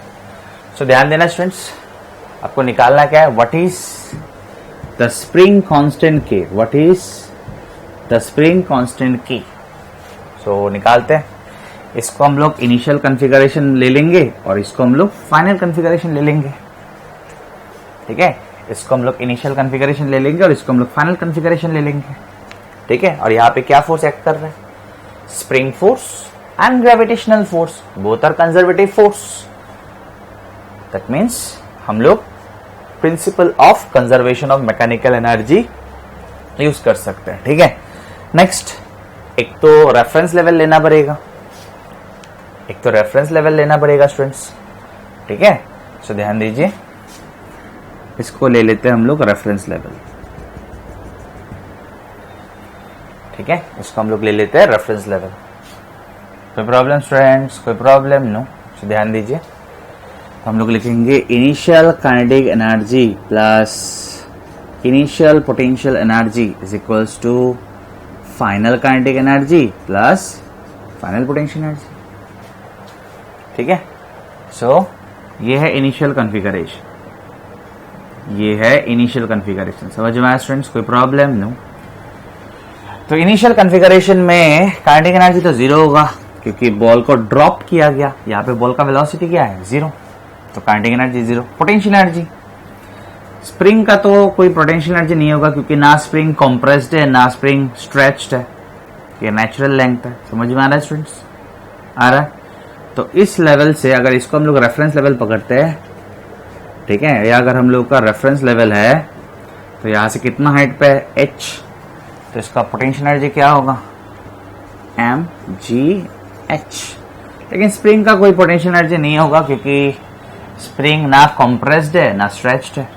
सो ध्यान देना स्टूडेंट्स, आपको निकालना क्या है, what is the spring constant K, what is the spring constant की। सो निकालते हैं, इसको हम लोग इनिशियल कॉन्फ़िगरेशन ले लेंगे और इसको हम लोग फाइनल कॉन्फ़िगरेशन ले लेंगे, ठीक है। इसको हम लोग इनिशियल कॉन्फ़िगरेशन ले लेंगे और इसको हम लोग फाइनल कॉन्फ़िगरेशन ले लेंगे, ठीक है। और यहाँ पे क्या फोर्स एक्ट कर रहा है, spring force and gravitational force, both are conservative force. That means हम लोग principle of conservation of mechanical energy use कर सकते हैं, ठीक है। नेक्स्ट, एक तो रेफरेंस लेवल लेना पड़ेगा, स्टूडेंट्स, ठीक है। सो ध्यान दीजिए, इसको ले लेते हैं हम लोग रेफरेंस लेवल, ठीक है, इसको हम लोग ले लेते हैं रेफरेंस लेवल। कोई प्रॉब्लम स्टूडेंट्स, कोई प्रॉब्लम नो। सो ध्यान दीजिए, तो हम लोग लिखेंगे initial kinetic energy plus initial potential energy is equals to final kinetic energy plus final potential energy, ठीक है। सो ये है इनिशियल कॉन्फ़िगरेशन, समझ में आया स्टूडेंट्स, कोई प्रॉब्लम नो। तो इनिशियल कॉन्फ़िगरेशन में काइनेटिक एनर्जी तो जीरो होगा क्योंकि बॉल को ड्रॉप किया गया, यहाँ पे बॉल का वेलोसिटी क्या है, जीरो, तो kinetic energy zero. Potential energy, spring का तो कोई पोटेंशियल एनर्जी नहीं होगा क्योंकि ना स्प्रिंग कंप्रेस्ड है ना स्प्रिंग स्ट्रेच्ड है, ये नेचुरल लेंथ है, समझ में आ रहा है स्टूडेंट्स, आ रहा है। तो इस लेवल से अगर इसको हम लोग रेफरेंस लेवल पकड़ते हैं, ठीक है, या अगर हम लोग का रेफरेंस लेवल है तो यहां से कितना हाइट पे है, h, तो इसका पोटेंशियल एनर्जी क्या होगा, mgh। लेकिन स्प्रिंग का कोई पोटेंशियल एनर्जी नहीं होगा क्योंकि स्प्रिंग ना कंप्रेस्ड है ना स्ट्रेच्ड है,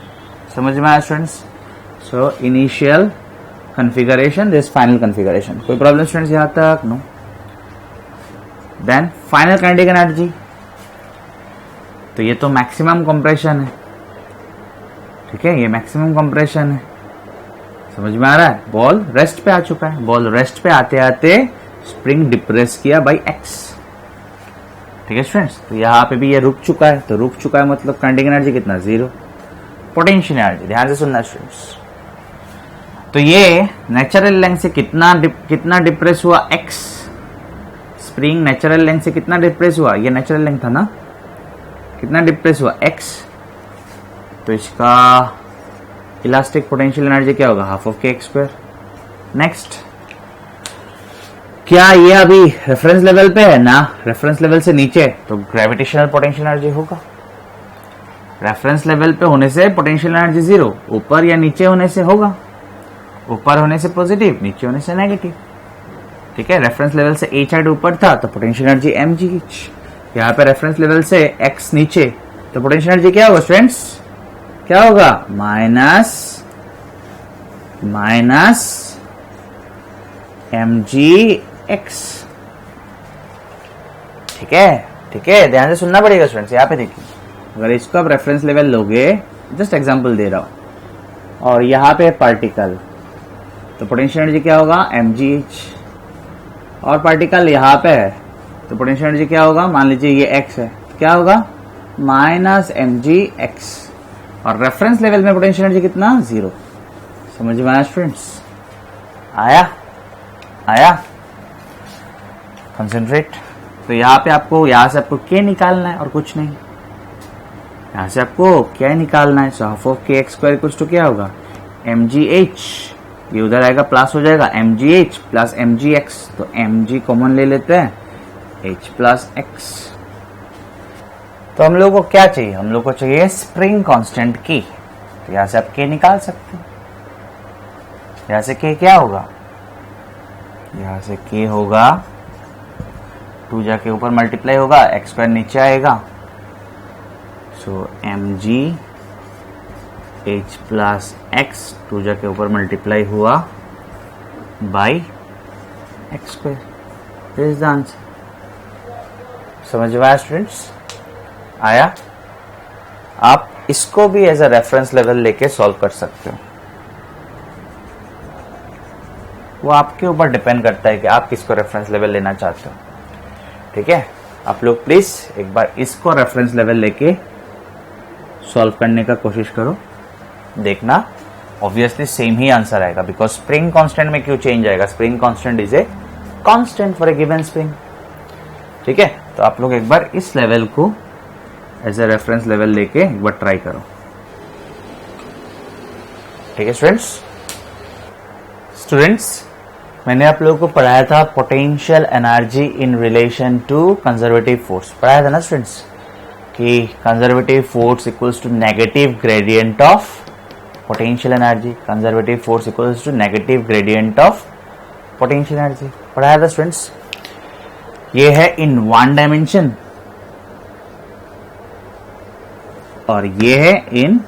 समझ में आया students. So initial configuration, this final configuration, कोई प्रॉब्लम स्टूडेंट्स यहां तक, no. Then final kinetic energy, तो ये तो मैक्सिमम कंप्रेशन है, ठीक है, ये मैक्सिमम कंप्रेशन है, समझ में आ रहा है। बॉल रेस्ट पे आ चुका है, बॉल रेस्ट पे आते आते स्प्रिंग डिप्रेस किया बाई एक्स, ठीक है स्टूडेंट्स। तो यहाँ पे भी ये रुक चुका है, तो रुक चुका है मतलब काइनेटिक एनर्जी कितना, जीरो। पोटेंशियल एनर्जी, ध्यान से सुनना स्टूडेंट्स, तो ये नेचुरल लेंथ से कितना डिप्रेस हुआ, एक्स। स्प्रिंग नेचुरल लेंथ से कितना डिप्रेस हुआ, ये नेचुरल लेंथ था ना, कितना डिप्रेस हुआ, एक्स, तो इसका इलास्टिक पोटेंशियल एनर्जी क्या होगा, हाफ ऑफ के एक्स स्क्वायर। नेक्स्ट, क्या ये अभी रेफरेंस लेवल पे है ना, रेफरेंस लेवल से नीचे, तो ग्रेविटेशनल पोटेंशियल एनर्जी होगा। रेफरेंस लेवल पे होने से पोटेंशियल एनर्जी जीरो, ऊपर या नीचे होने से होगा, ऊपर होने से पॉजिटिव, नीचे होने से नेगेटिव, ठीक है। रेफरेंस लेवल से एच हाइट ऊपर था तो पोटेंशियल एनर्जी mgh, यहाँ पे रेफरेंस लेवल से x नीचे, तो पोटेंशियल एनर्जी क्या होगा स्टूडेंट्स, क्या होगा, माइनस mgx। ठीक है, ध्यान से सुनना पड़ेगा स्टूडेंट्स। यहाँ पे देखिए, अगर इसको आप रेफरेंस लेवल लोगे, जस्ट एग्जांपल दे रहा हूं, और यहाँ पे पार्टिकल, तो पोटेंशियल एनर्जी क्या होगा, mgh। और पार्टिकल यहाँ पे है, तो पोटेंशियल एनर्जी क्या होगा, मान लीजिए ये x है, क्या होगा, माइनस mgx। और रेफरेंस लेवल में पोटेंशियल एनर्जी कितना, 0। समझ में आया स्टूडेंट्स? आया कंसेंट्रेट। तो यहाँ पे आपको, यहाँ से आपको k निकालना है और कुछ नहीं। यहाँ से आपको क्या निकालना है, so half of kx square equals to क्या होगा, mgh। ये उधर आएगा, प्लस हो जाएगा, mgh प्लस mgx। तो mg कॉमन ले लेते हैं, h प्लस x। तो हम लोग को क्या चाहिए, हम लोग को चाहिए स्प्रिंग कांस्टेंट की। तो यहां से आप k निकाल सकते हैं। यहां से k क्या होगा, यहां से k होगा 2 जाके ऊपर मल्टीप्लाई होगा, x स्क्वायर नीचे आएगा, सो mg h प्लस x 2 जाके ऊपर मल्टीप्लाई हुआ by x square. This is the answer. समझ में आया स्टूडेंट्स? आया? आप इसको भी एज अ रेफरेंस लेवल लेके सॉल्व कर सकते हो। वो आपके ऊपर डिपेंड करता है कि आप किसको रेफरेंस लेवल लेना चाहते हो। ठीक है, आप लोग प्लीज एक बार इसको रेफरेंस लेवल लेके सॉल्व करने का कोशिश करो, देखना ऑब्वियसली सेम ही आंसर आएगा। बिकॉज स्प्रिंग कांस्टेंट में क्यों चेंज आएगा, spring constant is a constant for a given spring. ठीक है, तो आप लोग एक बार इस लेवल को एज ए रेफरेंस लेवल लेके एक बार ट्राई करो। ठीक है स्टूडेंट्स, मैंने आप लोगों को पढ़ाया था potential energy in relation to conservative force. पढ़ाया था ना स्टूडेंट्स कि conservative force equals to negative gradient of potential energy, conservative force equals to negative gradient of potential energy. पढ़ाया था स्टूडेंट्स। ये है इन 1 डायमेंशन और ये है इन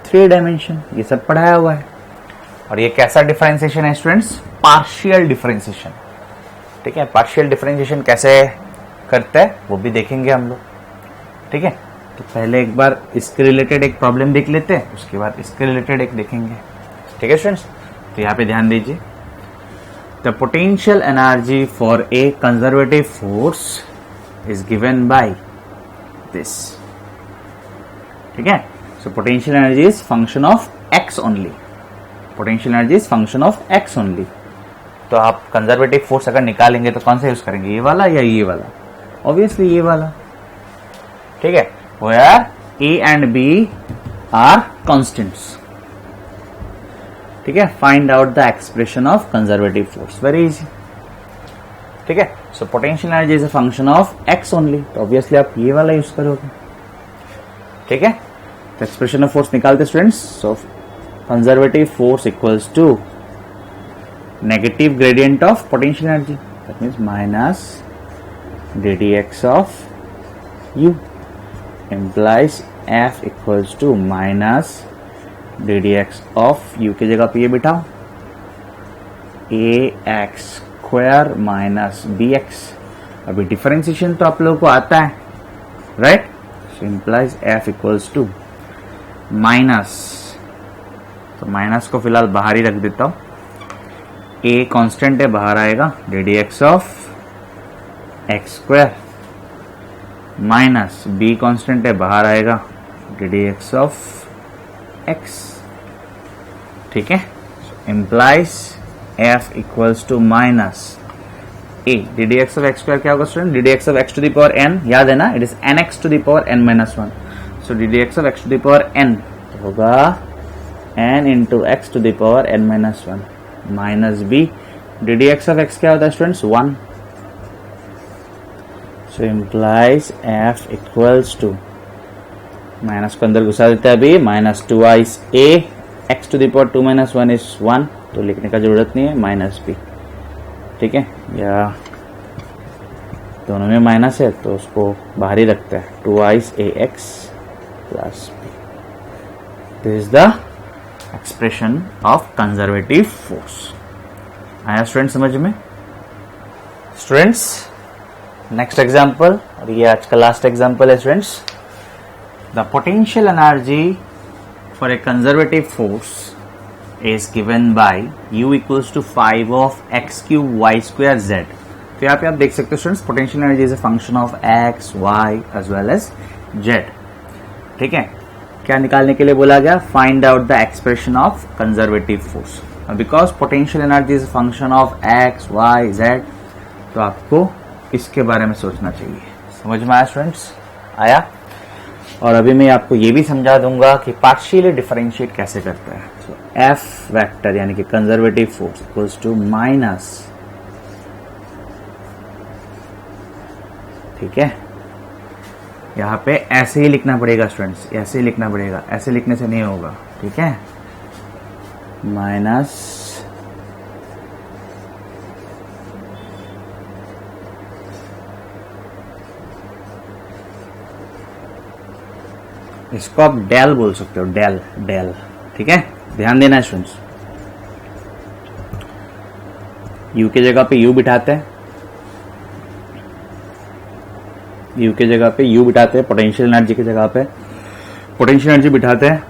3 डायमेंशन। ये सब पढ़ाया हुआ है। और ये कैसा डिफरेंशिएशन है स्टूडेंट्स, पार्शियल डिफरेंशिएशन। ठीक है, पार्शियल डिफरेंशिएशन कैसे करते हैं वो भी देखेंगे हम लोग। ठीक है, तो पहले एक बार इसके रिलेटेड एक प्रॉब्लम देख लेते हैं, उसके बाद इसके रिलेटेड एक देखेंगे। ठीक है स्टूडेंट्स, तो यहाँ पे ध्यान दीजिए। The potential energy for a conservative force is given by this. ठीक है, so potential energy is function of x only. Potential energy is function of x only. तो आप कंजर्वेटिव फोर्स अगर निकालेंगे तो कौन सा यूज करेंगे, ये वाला या ये वाला? ऑब्वियसली ये वाला। ठीक है, where A and B are constants. ठीक है, find out the expression of conservative force, very easy. ठीक है, so potential energy is a function of x only, तो ऑब्वियसली आप ये वाला यूज करोगे। ठीक है, तो एक्सप्रेशन ऑफ फोर्स निकालते students. So conservative force equals to negative gradient of potential energy, that means minus ddx of u, implies F equals to minus ddx of u की जगह पे ये बिठाओ, ax स्क्वायर माइनस bx। अभी differentiation तो आप लोगों को आता है, right? So implies F equals to minus, तो माइनस को फिलहाल बाहर ही रख देता हूं। ए कांस्टेंट है, बाहर आएगा, ddx of x square minus b constant है, बाहर आएगा, ddx ऑफ एक्स। ठीक है, implies f equals to minus a ddx of x square क्या होगा student, ddx of x to the power n, याद है ना, it is nx to the power n minus 1। So ddx of x to the power n होगा n into x to the power n minus 1 minus b। ddx of x क्या होता है students, 1। So implies f equals to, minus को अंदर घुसा देते हैं अभी, minus 2i a x to the power 2 minus 1 is 1, तो लिखने का जरूरत नहीं है, माइनस b। ठीक है, या दोनों में माइनस है तो उसको बाहर ही रखते हैं, 2i ax plus b। This is the expression of conservative force. आया स्टूडेंट्स समझ में? स्टूडेंट्स नेक्स्ट एग्जांपल, और ये आज का लास्ट एग्जांपल है students. The potential energy for a conservative force is given by u equals to 5 of x cube y square z। तो यहाँ पे आप देख सकते हो students, potential energy is a function of x, y as well as z। ठीक है, क्या निकालने के लिए बोला गया? Find out the expression of conservative force. Because potential energy is a function of x, y, z, तो आपको इसके बारे में सोचना चाहिए। समझ में आया स्टूडेंट्स? आया। और अभी मैं आपको ये भी समझा दूंगा कि पार्शियली डिफरेंशिएट कैसे करता है। तो एफ वेक्टर यानी कि conservative force equals to minus, ठीक है, यहां पे ऐसे ही लिखना पड़ेगा स्टूडेंट्स, ऐसे ही लिखना पड़ेगा, ऐसे लिखने से नहीं होगा। ठीक है, माइनस इसको आप डेल बोल सकते हो, डेल डेल। ठीक है, ध्यान देना स्टूडेंट्स, यू की जगह पे यू बिठाते हैं, यू की जगह पे यू बिठाते हैं, पोटेंशियल एनर्जी की जगह पे पोटेंशियल एनर्जी बिठाते हैं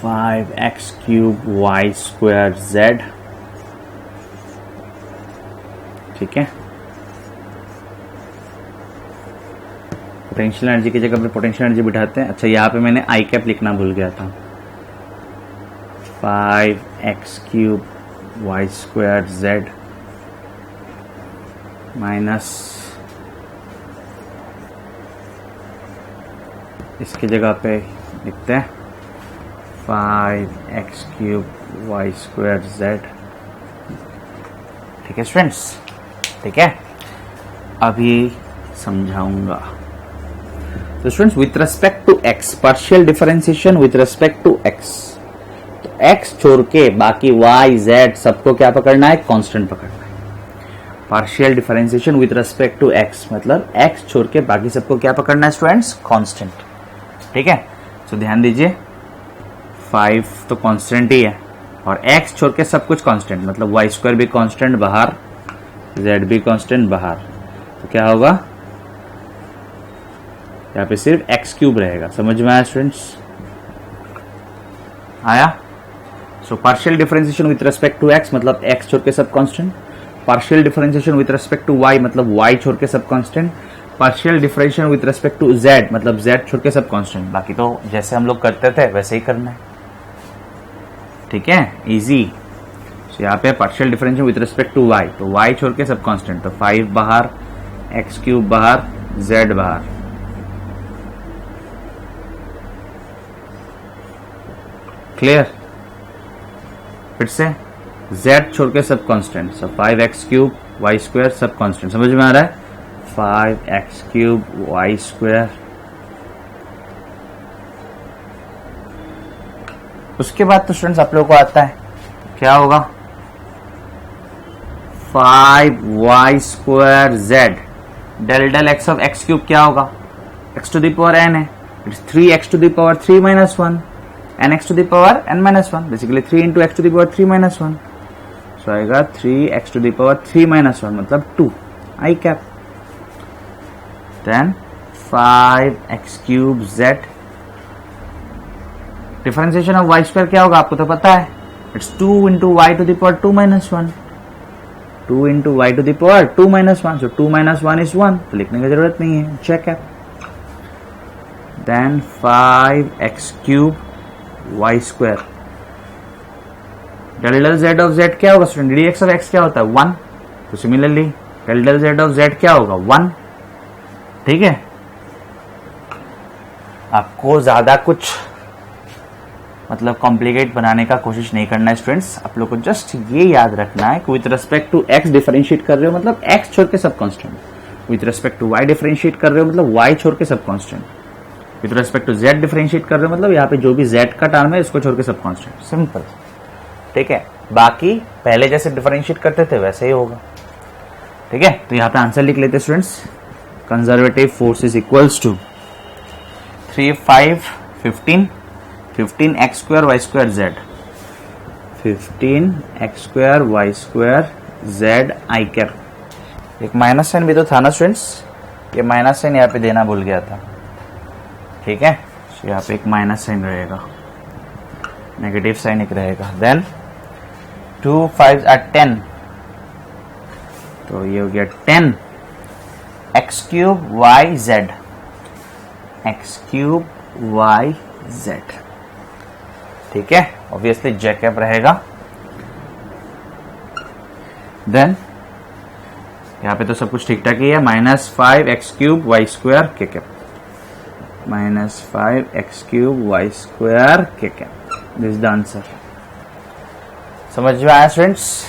5x cube Y square Z. ठीक है, पोटेंशियल एनर्जी की जगह पे पोटेंशियल एनर्जी बिठाते हैं। अच्छा, यहाँ पे मैंने आई कैप लिखना भूल गया था, 5x cube Y square z minus इसकी जगह पे लिखते हैं 5x cube Y square Z. ठीक है स्टूडेंट्स? ठीक है, अभी समझाऊंगा। तो students, with respect to x, partial differentiation with respect to x, तो x छोड़ के बाकी y, z सबको क्या पकड़ना है? कांस्टेंट पकड़ना है। Partial differentiation with respect to x मतलब x छोड़ के बाकी सबको क्या पकड़ना है स्टूडेंट्स? कांस्टेंट। ठीक है, तो ध्यान दीजिए, 5 तो कांस्टेंट ही है और x छोड़ के सब कुछ कांस्टेंट, मतलब y स्क्वायर भी कांस्टेंट बाहर, z भी कांस्टेंट बाहर, तो क्या होगा? यहाँ पे सिर्फ x क्यूब रहेगा। समझ में आया स्टूडेंट्स? आया? So partial differentiation with respect to x मतलब x छोड़ के सब constant, partial differentiation with respect to y मतलब y छोड़ के सब constant, partial differentiation with respect to z मतलब z छोड़ के सब कांस्टेंट। बाकी तो जैसे हम लोग करते थे वैसे ही करना है। ठीक है, इजी। तो यहाँ पे partial differentiation with respect to y, तो y छोड़ के सब कांस्टेंट, तो 5 बाहर, x क्यूब बाहर, z बाहर। क्लियर? फिर से z छोड़ के सब कांस्टेंट, सो 5x क्यूब वाई स्क्वायर सब कांस्टेंट। समझ में आ रहा है? 5x cube Y square. उसके बाद तो स्टूडेंट्स आप लोगों को आता है क्या होगा? 5y square z del del x of x cube क्या होगा? x to the power n है, it's 3x to the power 3 minus 1 n x to the power n minus 1, basically 3 into x to the power 3 minus 1, so आएगा 3x to the power 3 minus 1 मतलब 2 I cap. Then 5x cube z, differentiation of y square क्या होगा? आपको तो पता है, it's 2 into Y to the power 2 minus 1, 2 into Y to the power 2 minus 1, so 2 minus 1 is 1, तो लिखने की जरूरत नहीं है, चेक है। Then 5x cube Y square, del del z of z क्या होगा स्टूडेंट? dx ऑफ x क्या होता है? 1, तो similarly del del z of z क्या होगा? 1। ठीक है, आपको ज्यादा कुछ मतलब कॉम्प्लिकेट बनाने का कोशिश नहीं करना है स्टूडेंट्स, आप लोग को जस्ट ये याद रखना है कि with respect to x differentiate कर रहे हो मतलब x छोड़ के सब constant, with respect to y differentiate कर रहे हो मतलब y छोड़ के सब constant, with respect to z differentiate कर रहे हो मतलब यहाँ पे जो भी z का टर्म है इसको छोड़ के सब कांस्टेंट, सिंपल। ठीक है, बाकी पहले जैसे डिफरेंशिएट करते थे वैसे ही होगा। ठीक है, तो यहाँ पे आंसर लिख लेते students, conservative force is equals to 3 5 15 15 x square y square z, 15x² y² z i cap. एक माइनस साइन भी तो था ना स्टूडेंट्स, ये माइनस साइन यहाँ पे देना भूल गया था, ठीक है। यहाँ पे एक माइनस साइन रहेगा, नेगेटिव साइन एक रहेगा। देन 2 5 are 10, तो ये हो गया 10 x³ yz, x³ yz, ठीक है। ऑब्वियसली j कैप रहेगा। देन यहाँ पे तो सब कुछ ठीक ठाक ही है, -5x³ y² k cap, -5x³ y² k cap, this is the answer. समझ में आया स्टूडेंट्स?